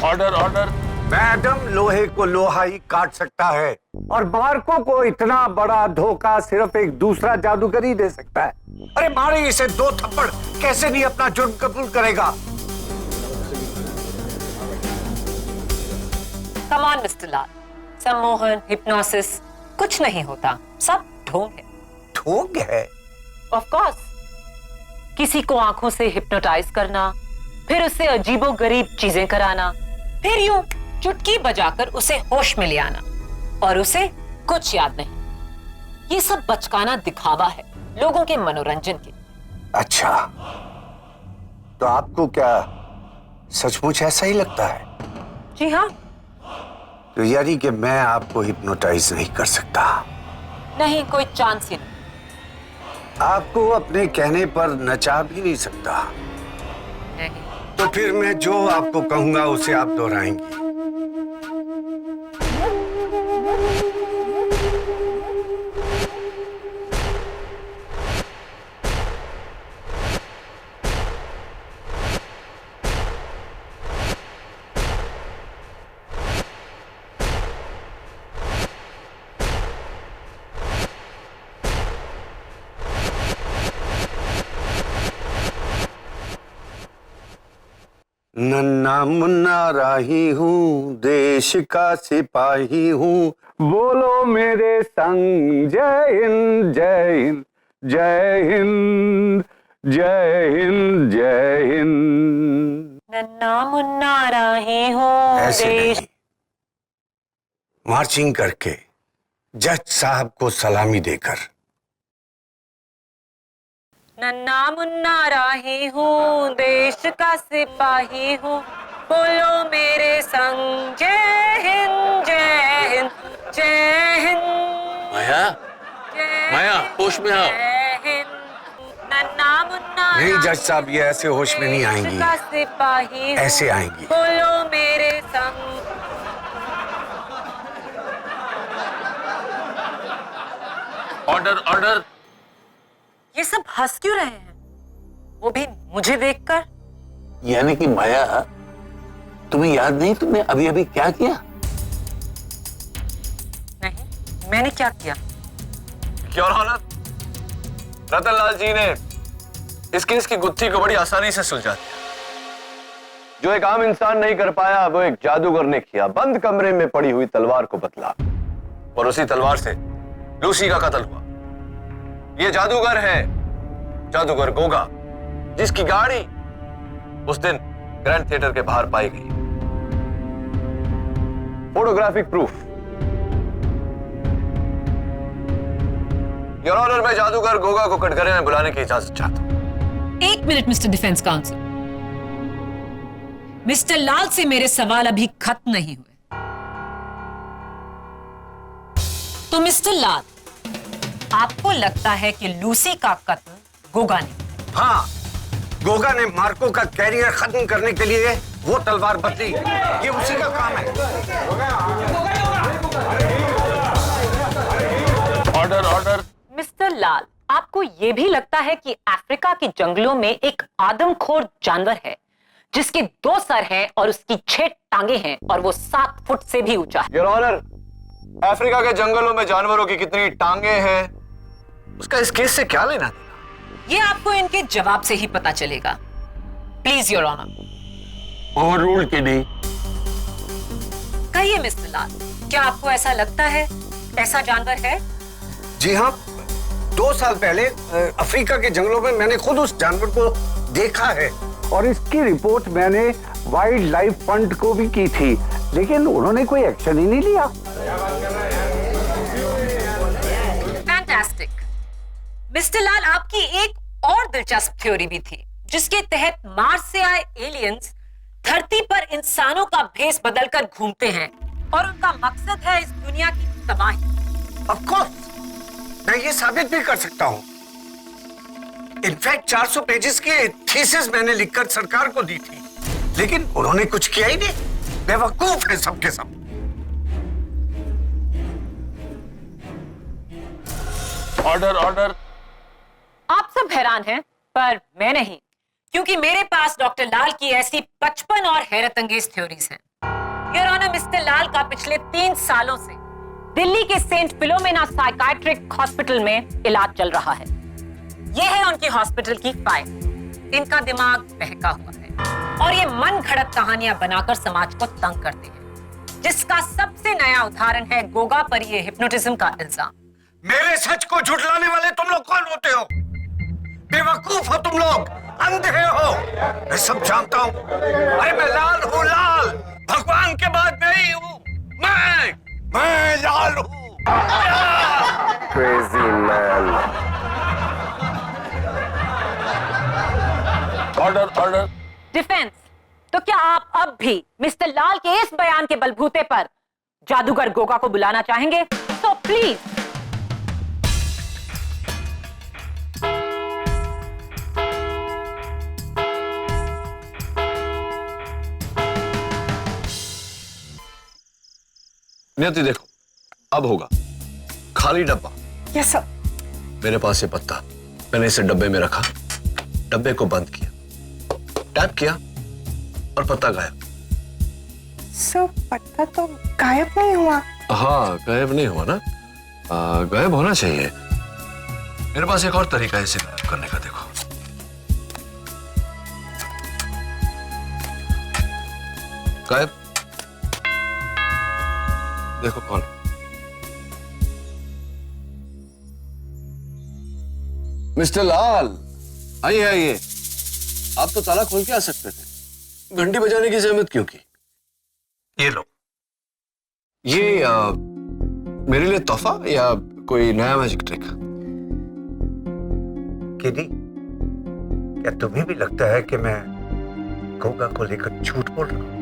Order order.
मैडम, लोहे को लोहा ही काट सकता है, और मार्को को इतना बड़ा धोखा सिर्फ एक दूसरा जादूगर ही दे सकता है। अरे मारे इसे 2 थप्पड़, कैसे नहीं अपना जुर्म कबूल करेगा?
कम ऑन मिस्टर लाल, सम्मोहन, हिप्नोसिस कुछ नहीं होता, सब ढोंग है।
ढोंग है?
Of course. किसी को आंखों से हिप्नोटाइज करना, फिर उससे अजीबोगरीब चीजें कराना, फिर यूं चुटकी बजाकर उसे होश में ले आना, और उसे कुछ याद नहीं। ये सब बचकाना दिखावा है, लोगों के मनोरंजन के।
अच्छा, तो आपको क्या सचमुच ऐसा ही लगता है?
जी हाँ।
तो यानी कि मैं आपको हिप्नोटाइज नहीं कर सकता?
नहीं, कोई चांस ही नहीं।
आपको अपने कहने पर नचा भी नहीं सकता?
नहीं।
तो फिर मैं जो आपको कहूंगा उसे आप दोहराएंगी? नन्ना मुन्ना राही हूँ, देश का सिपाही हूँ, बोलो मेरे संग जय हिंद जय हिंद जय हिंद जय हिंद जय हिंद।
नन्ना मुन्ना राही हो
ऐसे
देश।
नहीं, मार्चिंग करके जज साहब को सलामी देकर।
नन्ना मुन्ना राही हूँ, देश का सिपाही हूँ, बोलो मेरे संग जय हिंद जय हिंद जय हिंद।
माया, माया होश में आओ।
जय हिंद। नन्ना मुन्ना
नहीं जज साहब, ये ऐसे होश में नहीं
देश
आएंगी,
का सिपाही हूँ,
ऐसे आएंगी।
बोलो मेरे संग।
Order order.
ये सब हंस क्यों रहे हैं? वो भी मुझे देखकर।
यानी कि माया, तुम्हें याद नहीं तुमने अभी अभी क्या किया?
नहीं, मैंने क्या किया?
योर ऑनर, रतनलाल जी ने इस केस की गुत्थी को बड़ी आसानी से सुलझा दिया। जो एक आम इंसान नहीं कर पाया, वो एक जादूगर ने किया। बंद कमरे में पड़ी हुई तलवार को बदला, और उसी तलवार से लूसी का कत्ल हुआ। ये जादूगर है, जादूगर गोगा, जिसकी गाड़ी उस दिन ग्रैंड थिएटर के बाहर पाई गई। Photographic proof. योर ऑनर, मैं जादूगर गोगा को कटघरे में बुलाने की इजाजत चाहता हूं।
1 minute mister defence counsel. Mister Lal से मेरे सवाल अभी खत्म नहीं हुए। तो मिस्टर लाल, आपको लगता है कि लूसी का कत्ल गोगा ने?
हाँ, गोगा ने मार्को का कैरियर खत्म करने के लिए
वो तलवार बदली, ये उसी का काम है।
Order order.
मिस्टर लाल, आपको ये भी लगता है कि अफ्रीका के जंगलों में एक आदमखोर जानवर है जिसके 2 सर हैं और उसकी 6 टांगे हैं और वो 7 फुट से भी ऊंचा है?
योर ऑनर, अफ्रीका के जंगलों में जानवरों की कितनी टांगे हैं उसका इस केस से क्या लेना देना?
ये आपको इनके जवाब से ही पता चलेगा। Please your honour.
Overruled KD.
कहिए मिस्टर लाल, क्या आपको ऐसा लगता है ऐसा जानवर है?
जी हाँ, 2 साल पहले अफ्रीका के जंगलों में मैंने खुद उस जानवर को देखा है।
और इसकी रिपोर्ट मैंने वाइल्ड लाइफ फंड को भी की थी, लेकिन उन्होंने कोई एक्शन ही नहीं लिया।
फैंटास्टिक। मिस्टर लाल, आपकी एक और दिलचस्प थ्योरी भी थी जिसके तहत मार्स से आए एलियंस धरती पर इंसानों का भेष बदलकर घूमते हैं और उनका मकसद है इस दुनिया की तबाही।
ऑफ कोर्स, मैं ये साबित भी कर सकता हूँ। इनफैक्ट 400 पेजेस की थीसिस मैंने लिखकर सरकार को दी थी, लेकिन उन्होंने कुछ किया ही नहीं। बेवकूफ है सबके सब।
Order order.
आप सब हैरान हैं, पर मैं नहीं, क्योंकि मेरे पास डॉक्टर लाल की ऐसी 55 और हैरत अंगेज थ्योरीज हैं। योर ऑनर, मिस्टर लाल का पिछले 3 सालों से दिल्ली के सेंट फिलोमेना साइकाट्रिक हॉस्पिटल में इलाज चल रहा है। यह है उनकी हॉस्पिटल की फाइल। इनका दिमाग बहका हुआ है और ये मन घड़त कहानियां बनाकर समाज को तंग करते हैं, जिसका सबसे नया उदाहरण है गोगा पर ये हिप्नोटिज्म का इल्जाम।
मेरे सच को झुठलाने वाले तुम लोग कौन होते हो? बेवकूफ हो तुम लोग, अंधे हो। मैं सब जानता हूँ। अरे मैं लाल हूँ, लाल। भगवान के बाद मैं ही हूँ। मैं लाल हूँ।
Crazy man. Order order.
Defence, तो क्या आप अब भी मिस्टर लाल के इस बयान के बलबूते पर जादूगर गोगा को बुलाना चाहेंगे? तो प्लीज।
नियति देखो, अब होगा। खाली डब्बा।
Yes sir.
मेरे पास ये पत्ता, मैंने इसे डब्बे में रखा, डब्बे को बंद किया, टैप किया और पत्ता गायब।
सर, पत्ता तो गायब नहीं हुआ।
हाँ, गायब नहीं हुआ ना? गायब होना चाहिए। मेरे पास एक और तरीका है इसे गायब करने का। देखो, गायब। देखो कौन? मिस्टर लाल, आइए आइए। आप तो ताला खोल के आ सकते थे, घंटी बजाने की जहमत क्यों की?
ये लो।
ये मेरे लिए तोहफा या कोई नया मैजिक ट्रिक?
केडी, क्या तुम्हें भी लगता है कि मैं गोगा को लेकर झूठ बोल रहा हूं?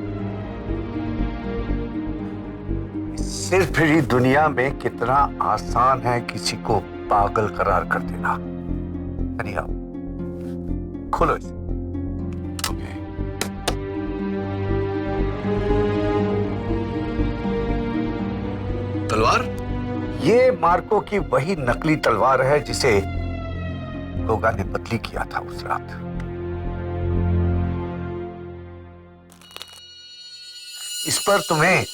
सिर्फ ही दुनिया में कितना आसान है किसी को पागल करार कर देना। आओ, खोलो इसे।
तलवार?
ये मार्को की वही नकली तलवार है जिसे गोगा ने बदली किया था उस रात। इस पर तुम्हें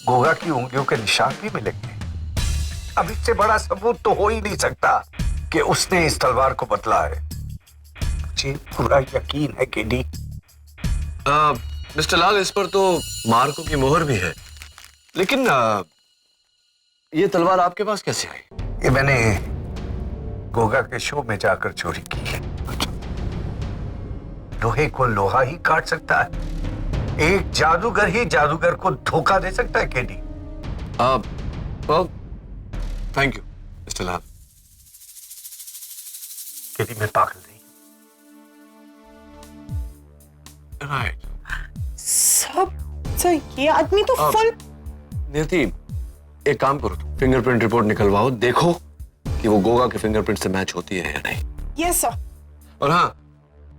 गोगा की उंगलियों के निशान भी मिलेंगे। अब इससे बड़ा सबूत तो हो ही नहीं सकता कि उसने इस तलवार को बदला है। मुझे पूरा यकीन है केडी।
मिस्टर लाल, इस पर तो मार्को की मोहर भी है, लेकिन ये तलवार आपके पास कैसे आई?
ये मैंने गोगा के शो में जाकर चोरी की है। लोहे को लोहा ही काट सकता है। एक जादूगर ही जादूगर को धोखा दे सकता है KD.
Thank you mister Lal.
KD, मैं पागल नहीं।
राइट।
सब ये आदमी तो फुल।
नियति, एक काम करो, तुम फिंगरप्रिंट रिपोर्ट निकलवाओ, देखो कि वो गोगा के फिंगरप्रिंट से मैच होती है या नहीं।
Yes sir.
और हाँ,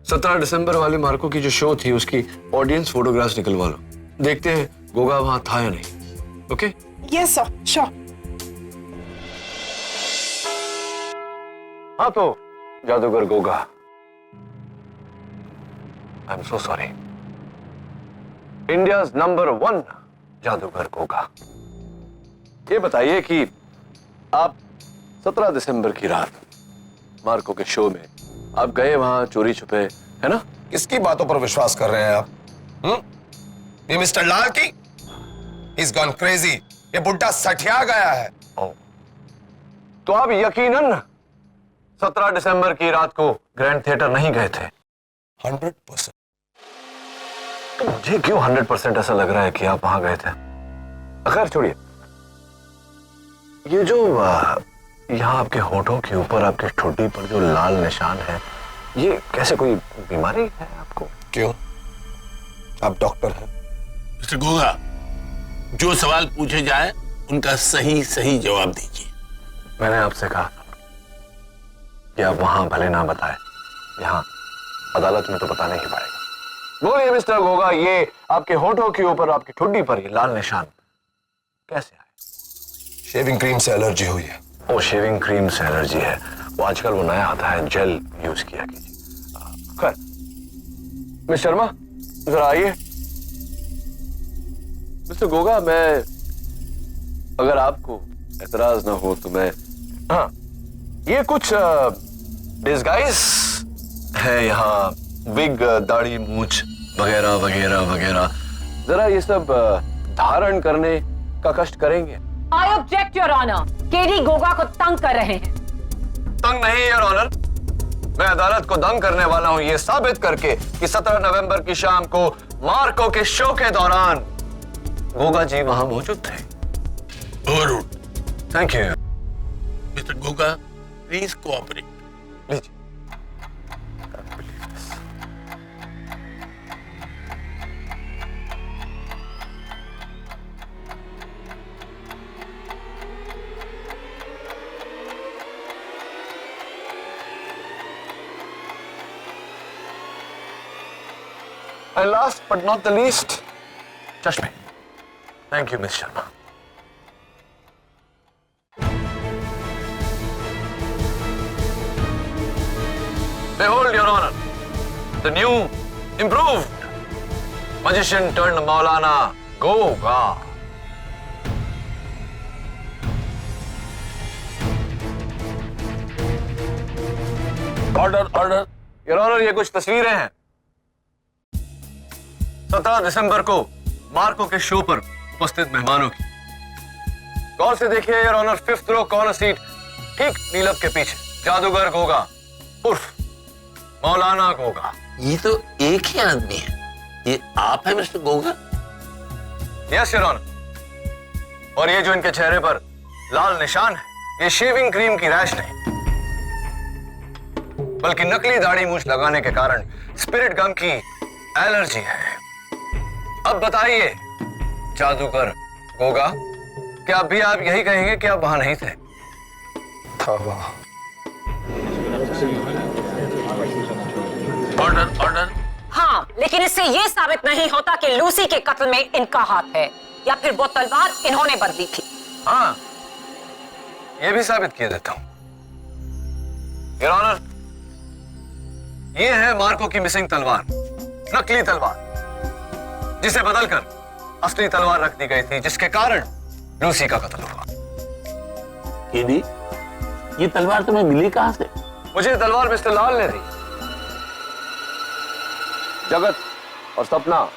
17 दिसंबर वाली मार्को की जो शो थी उसकी ऑडियंस फोटोग्राफ्स निकलवा लो। देखते हैं गोगा वहां था या नहीं। ओके?
Yes sir, sure.
हाँ तो जादूगर Goga, I am so sorry. India's number 1 जादूगर गोगा, ये बताइए कि आप 17 दिसंबर की रात मार्को के शो में आप गए वहां चोरी छुपे, है ना?
किसकी बातों पर विश्वास कर रहे हैं आप? ये मिस्टर लाल की? He's gone crazy। ये बुड्ढा सठिया गया है।
तो आप यकीनन 17 दिसंबर की रात को ग्रैंड थिएटर नहीं गए थे?
100%।
तो मुझे क्यों 100% ऐसा लग रहा है कि आप वहां गए थे? खैर छोड़िए, ये जो यहाँ आपके होठों के ऊपर आपकी ठोडी पर जो लाल निशान है, ये कैसे कोई बीमारी है आपको?
क्यों? आप डॉक्टर हैं।
मिस्टर गोगा, जो सवाल पूछे जाए उनका सही सही जवाब दीजिए।
मैंने आपसे कहा कि आप वहां भले ना बताएं, यहाँ अदालत में तो बताने ही पड़ेगा। बोलिए मिस्टर गोगा, ये आपके होठों के ऊपर आपकी ठुड्डी पर ये लाल निशान कैसे आए?
शेविंग क्रीम से एलर्जी हुई है।
वो शेविंग क्रीम से एलर्जी है, वो आजकल वो नया आता है, जेल यूज किया कीजिए। खैर मिस शर्मा जरा आइए। मिस्टर गोगा, मैं अगर आपको एतराज ना हो तो मैं, हाँ, ये कुछ डिस्गाइज है यहाँ, विग, दाढ़ी, मूछ वगैरह वगैरह वगैरह, जरा ये सब धारण करने का कष्ट करेंगे?
I object your honour, KD Goga को तंग कर रहे हैं।
तंग नहीं योर ऑनर, मैं अदालत को दंग करने वाला हूं ये साबित करके कि 17 नवंबर की शाम को मार्को के शो के दौरान गोगा जी वहां मौजूद थे।
Overruled.
Thank you.
Mister Goga, please cooperate.
लीजिए। And last but not the least, चश्मे। Thank you, Miss Sharma. Behold, Your Honor, the new, improved magician turned Maulana Goga. Order, order. Your Honor, ये कुछ तस्वीरें हैं 17 दिसंबर को मार्को के शो पर उपस्थित मेहमानों की। गौर से देखिए your honour, 5th row corner seat ठीक नीलम के पीछे जादूगर गोगा उर्फ मौलाना गोगा।
ये तो एक ही आदमी है। ये आप है mister Goga?
Yes your honour. और ये जो इनके चेहरे पर लाल निशान है, ये शेविंग क्रीम की रैश नहीं, बल्कि नकली दाढ़ी मूछ लगाने के कारण स्पिरिट गम की एलर्जी है। अब बताइए जादूगर गोगा, क्या अभी आप यही कहेंगे कि आप वहां नहीं थे?
था वहां।
Order, order.
हाँ, लेकिन इससे यह साबित नहीं होता कि लूसी के कत्ल में इनका हाथ है या फिर वो तलवार इन्होंने बदली थी।
हाँ, यह भी साबित किया देता हूं योर ऑनर। यह है मार्को की मिसिंग तलवार, नकली तलवार, जिसे बदलकर असली तलवार रख दी गई थी, जिसके कारण लूसी का कत्ल हुआ।
केडी, ये तलवार तुम्हें मिली कहां से?
मुझे तलवार मिस्टर लाल ने दी। जगत और सपना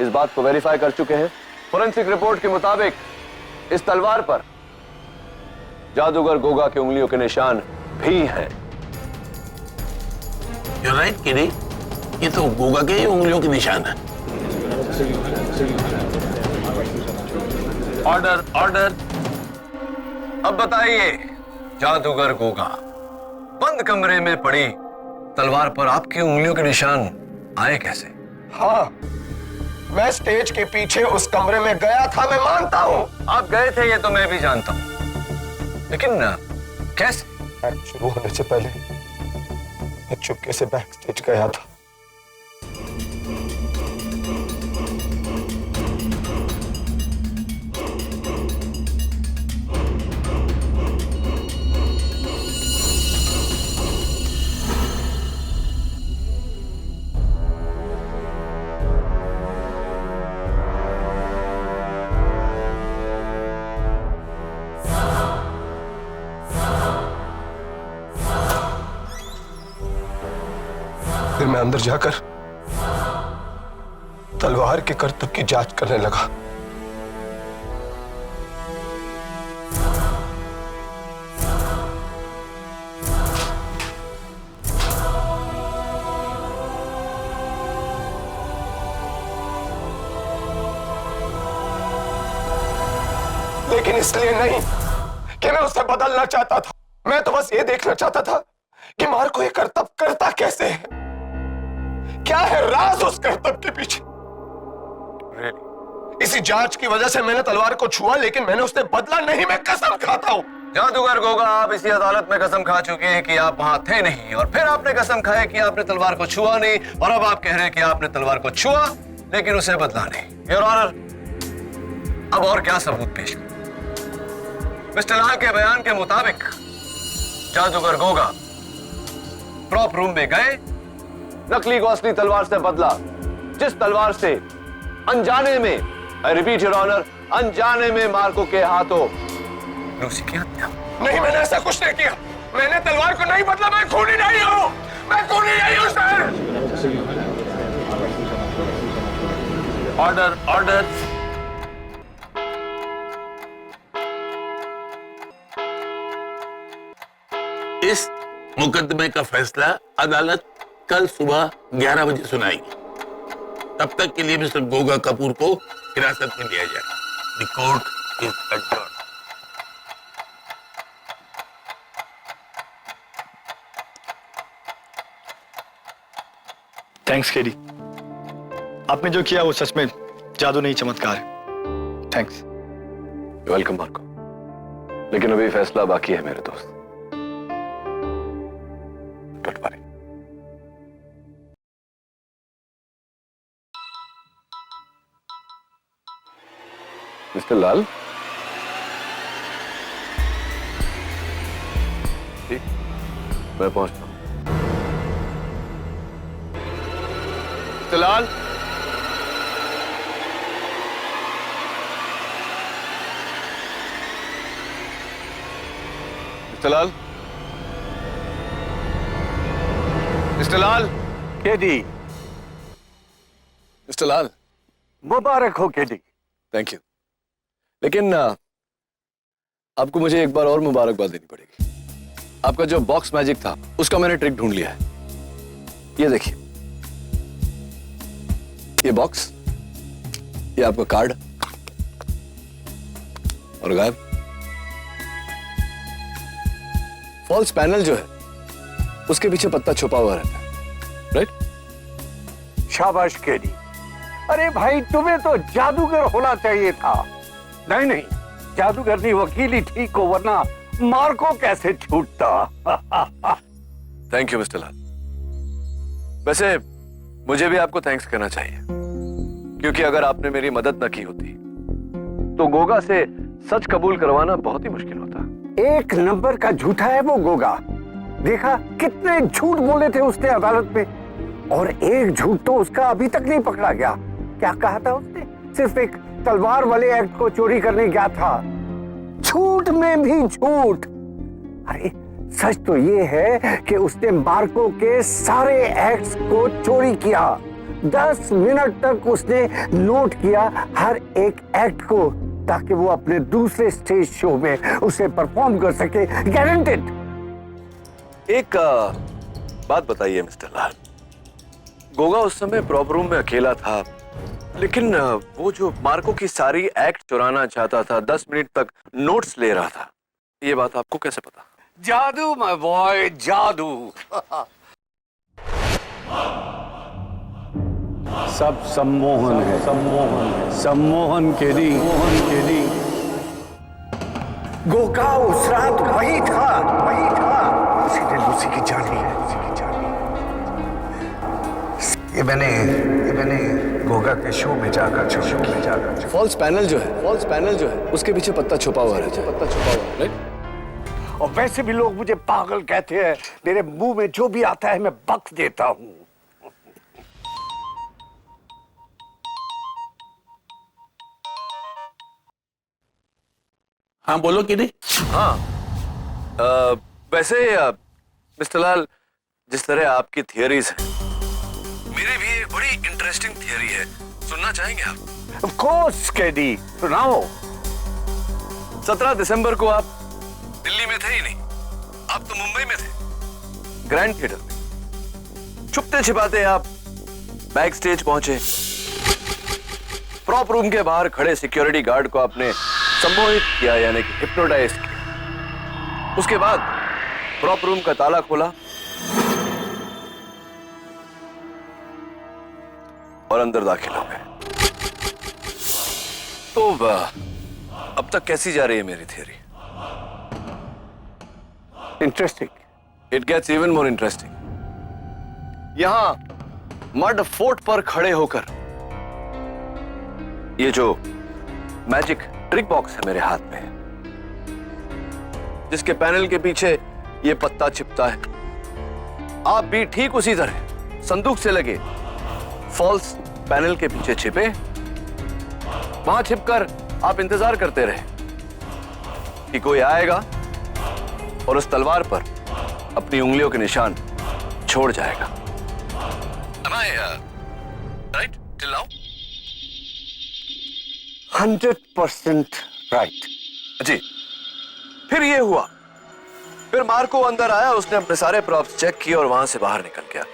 इस बात को वेरीफाई कर चुके हैं। फोरेंसिक रिपोर्ट के मुताबिक इस तलवार पर जादूगर गोगा की उंगलियों के निशान भी हैं।
You're right, केडी, ये तो गोगा के ही उंगलियों के निशान है।
Order, order. अब बताइए जादूगर गोगा, बंद कमरे में पड़ी तलवार पर आपकी उंगलियों के निशान आए कैसे?
हाँ, मैं स्टेज के पीछे उस कमरे में गया था, मैं मानता हूं।
आप गए थे ये तो मैं भी जानता हूं, लेकिन कैसे?
एक्ट शुरू होने से पहले मैं चुपके से बैक स्टेज गया था। फिर मैं अंदर जाकर तलवार के करतब की जांच करने लगा। लेकिन इसलिए नहीं कि मैं उसे बदलना चाहता था, मैं तो बस ये देखना चाहता था कि मार्को ये करतब करता कैसे है, क्या है राज उस करतब के पीछे। इसी जांच की वजह से मैंने तलवार को छुआ, लेकिन मैंने उससे बदला नहीं, मैं कसम खाता हूं।
जादूगर गोगा, आप इसी अदालत में कसम खा चुके हैं कि आप वहां थे नहीं, और फिर आपने कसम खाया कि आपने तलवार को छुआ नहीं, और अब आप कह रहे हैं कि आपने तलवार को छुआ लेकिन उसे बदला नहीं। योर ऑनर, अब और क्या सबूत पेश करूं? मिस्टर लाल के बयान के मुताबिक जादूगर गोगा प्रॉप रूम में गए, नकली को असली तलवार से बदला, जिस तलवार से अनजाने में, आई रिपीट योर ऑनर, अनजाने में मार्को के हाथों लूसी की हत्या।
नहीं, मैंने ऐसा कुछ नहीं किया, मैंने तलवार को नहीं बदला, मैं खूनी नहीं हूं, मैं खूनी नहीं हूं सर।
Order, order.
इस मुकदमे का फैसला अदालत कल सुबह 11 बजे सुनाएगी। तब तक के लिए मिस्टर गोगा कपूर को हिरासत में लिया जाएगा। The court is adjourned.
Thanks KD, आपने जो किया वो सच में जादू नहीं चमत्कार है। थैंक्स।
वेलकम मार्को, लेकिन अभी फैसला बाकी है मेरे दोस्त। Don't worry. मिस्टर लाल, जी मैं पहुंचता हूं। मिस्टर लाल, मिस्टर लाल, मिस्टर लाल,
केडी,
मिस्टर लाल,
मुबारक हो केडी।
थैंक यू, लेकिन आपको मुझे एक बार और मुबारकबाद देनी पड़ेगी। आपका जो बॉक्स मैजिक था उसका मैंने ट्रिक ढूंढ लिया है। ये देखिए, ये बॉक्स, ये आपका कार्ड, और गायब। फॉल्स पैनल जो है उसके पीछे पत्ता छुपा हुआ रहता है, राइट?
शाबाश केडी। अरे भाई, तुम्हें तो जादूगर होना चाहिए था। नहीं नहीं, जादूगर नहीं, वकील ही ठीक हो, वरना मार्को कैसे छूटता।
थैंक यू मिस्टर लाल। वैसे मुझे भी आपको थैंक्स कहना चाहिए, क्योंकि अगर आपने मेरी मदद न की होती तो गोगा से सच कबूल करवाना बहुत ही मुश्किल होता।
एक नंबर का झूठा है वो गोगा। देखा कितने झूठ बोले थे उसने अदालत में, और एक झूठ तो उसका अभी तक नहीं पकड़ा गया। क्या कहा था उसने? सिर्फ एक तलवार वाले एक्ट को चोरी करने गया था। झूठ में भी झूठ। अरे सच तो ये है कि उसने मार्को के सारे एक्ट्स को चोरी किया। 10 मिनट तक उसने नोट किया हर एक एक्ट को, ताकि वो अपने दूसरे स्टेज शो में उसे परफॉर्म कर सके। गारंटेड।
एक बात बताइए मिस्टर लाल, गोगा उस समय प्रॉप रूम में अकेला था, लेकिन वो जो मार्को की सारी एक्ट चुराना चाहता था, 10 मिनट तक नोट्स ले रहा था, ये बात आपको कैसे पता?
जादू माय बॉय, जादू। सब सम्मोहन है, सम्मोहन है, सम्मोहन केडी, मोहन केडी। गोगा उस रात वही था, वही था। सीधे लूसी की जान ली है, लूसी की जान ली।
ये मैंने गोगा के शो में जाकर
फॉल्स पैनल जो है उसके पीछे पत्ता छुपा हुआ रहता है, पत्ता छुपा हुआ, राइट?
और वैसे भी लोग मुझे पागल कहते हैं। मेरे मुंह में जो भी आता है मैं बक देता हूं।
हाँ बोलो कि नहीं।
हाँ, वैसे मिस्टर लाल, जिस तरह आपकी थियरीज हैं मेरी भी एक बड़ी इंटरेस्टिंग थियरी है, सुनना चाहेंगे आप?
ऑफ कोर्स केडी, सुनाओ।
17 दिसंबर को आप दिल्ली में थे ही नहीं, आप तो मुंबई में थे, ग्रैंड थिएटर में। छुपते छिपाते आप बैक स्टेज पहुंचे। प्रॉप रूम के बाहर खड़े सिक्योरिटी गार्ड को आपने सम्मोहित किया, यानी कि हिप्नोटाइज किया। उसके बाद प्रॉप रूम का ताला खोला और अंदर दाखिल हो गए। तो अब तक कैसी जा रही है मेरी theory?
Interesting.
It gets even more interesting. यहां मड फोर्ट पर खड़े होकर ये जो मैजिक ट्रिक बॉक्स है मेरे हाथ में, जिसके पैनल के पीछे ये पत्ता छिपता है, आप भी ठीक उसी तरह संदूक से लगे फॉल्स पैनल के पीछे छिपे। वहां छिपकर आप इंतजार करते रहे कि कोई आएगा और उस तलवार पर अपनी उंगलियों के निशान छोड़ जाएगा। Am I right till now?
100% right.
जी। फिर ये हुआ, फिर मार्को अंदर आया, उसने अपने सारे प्रॉप्स चेक किए और वहां से बाहर निकल गया।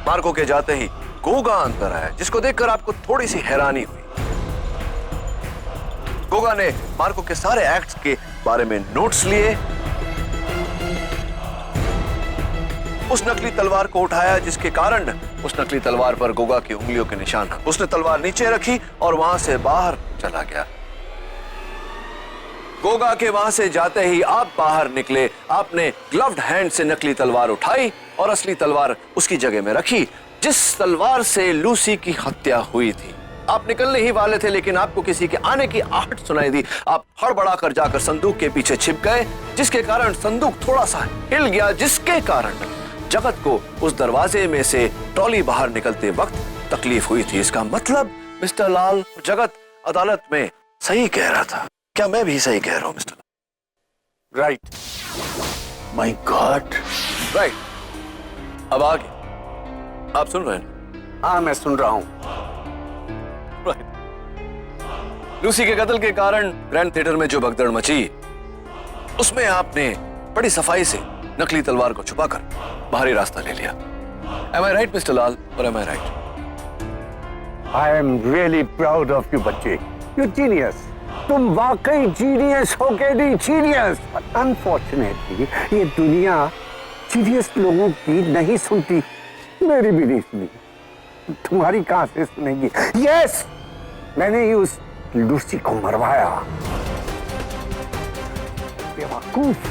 मार्को के जाते ही गोगा अंदर आया, जिसको देखकर आपको थोड़ी सी हैरानी हुई। गोगा ने मार्को के सारे एक्ट्स के बारे में नोट्स लिए, उस नकली तलवार को उठाया, जिसके कारण उस नकली तलवार पर गोगा की उंगलियों के निशान। उसने तलवार नीचे रखी और वहां से बाहर चला गया। गोगा के वहां से जाते ही आप बाहर निकले। आपने ग्लव्ड हैंड से नकली तलवार उठाई और असली तलवार उसकी जगह में रखी, जिस तलवार से लूसी की हत्या हुई थी। आप निकलने ही वाले थे, लेकिन आपको किसी के आने की आहट सुनाई दी। आप हड़बड़ाकर जाकर संदूक के पीछे छिप गए, जिसके कारण संदूक थोड़ा सा हिल गया, जिसके कारण जगत को उस दरवाजे में से ट्रॉली बाहर निकलते वक्त तकलीफ हुई थी। इसका मतलब मिस्टर लाल, जगत अदालत में सही कह रहा था। क्या मैं भी सही कह रहा हूं mister?
Right. My God.
Right. अब आगे आप सुन रहे हैं?
हाँ, मैं सुन रहा हूं।
लूसी के कत्ल के कारण ग्रैंड थिएटर में जो भगदड़ मची, उसमें आपने बड़ी सफाई से नकली तलवार को छुपाकर बाहरी रास्ता ले लिया। Am I right, mister Lal, or am I right?
I am really proud of you, बच्चे। You genius। तुम वाकई जीनियस हो केडी, जीनियस। अनफॉर्चुनेटली ये दुनिया जीनियस लोगों की नहीं सुनती, मेरी भी नहीं सुनी, तुम्हारी कहां से सुनेगी? यस, मैंने ही उस लूसी को मरवाया। बेवकूफ,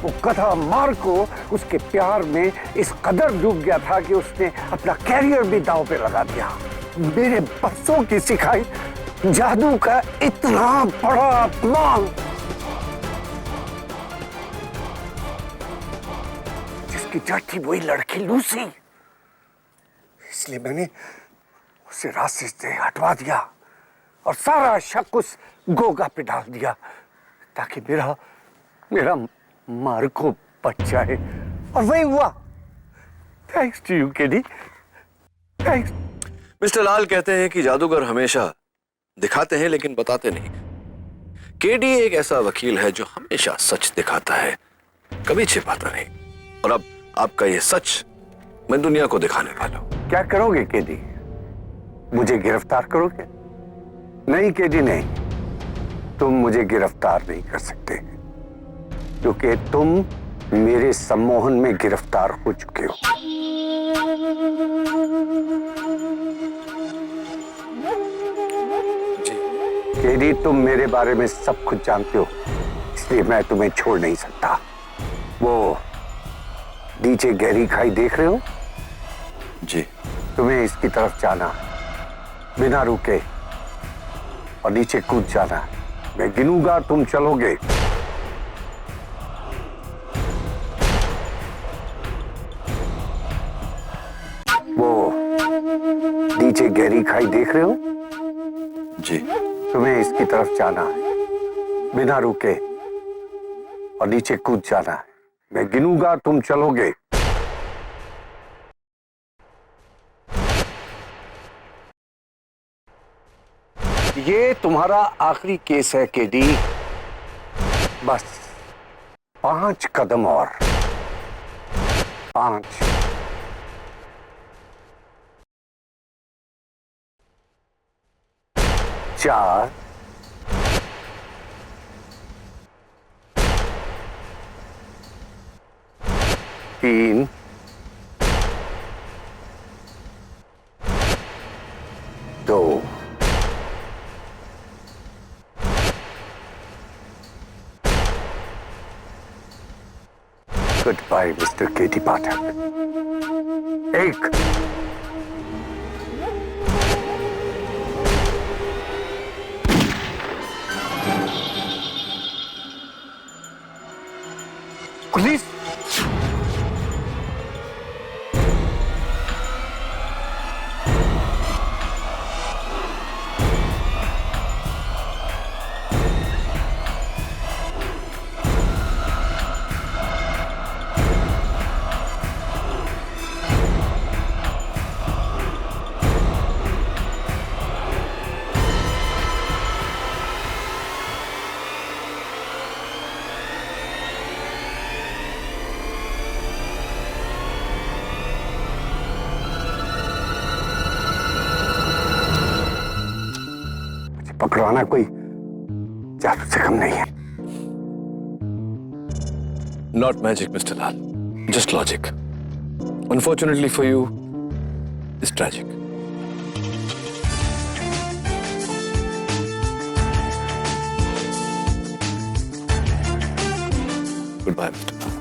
वो गधा मार्को उसके प्यार में इस कदर डूब गया था कि उसने अपना कैरियर भी दांव पे लगा दिया। मेरे बरसों की सिखाई जादू का इतना बड़ा अपमान, जिसकी जड़ थी वही लड़की लूसी, इसलिए मैंने उसे रास्ते से हटवा दिया और सारा शक उस गोगा पे डाल दिया, ताकि मेरा मार्को बच जाए। और वही हुआ। Thanks to you KD, thanks.
Mister Lal कहते हैं कि जादूगर हमेशा दिखाते हैं लेकिन बताते नहीं। केडी एक ऐसा वकील है जो हमेशा सच दिखाता है, कभी छिपाता नहीं। और अब आपका ये सच मैं दुनिया को दिखाने वाला हूं।
क्या करोगे केडी? मुझे गिरफ्तार करोगे? नहीं केडी, नहीं, तुम मुझे गिरफ्तार नहीं कर सकते, क्योंकि तुम मेरे सम्मोहन में गिरफ्तार हो चुके हो। केडी, तुम मेरे बारे में सब कुछ जानते हो, इसलिए मैं तुम्हें छोड़ नहीं सकता। वो नीचे गहरी खाई देख रहे हो?
जी।
तुम्हें इसकी तरफ जाना, बिना रुके, और नीचे कूद जाना। मैं गिनूंगा, तुम चलोगे। वो नीचे गहरी खाई देख रहे हो?
जी।
तुम्हें इसकी तरफ जाना है, बिना रुके, और नीचे कूद जाना है। मैं गिनूंगा, तुम चलोगे। ये तुम्हारा आखिरी केस है केडी। बस 5 कदम और। 5, 4, 3, 2, Goodbye, Mr. K.D. Pathak. 1, police. पकड़वाना कोई जादू से कम नहीं है।
Not magic, Mr. Lal. Just logic. Unfortunately for you, it's tragic. Goodbye, Mr. Lal.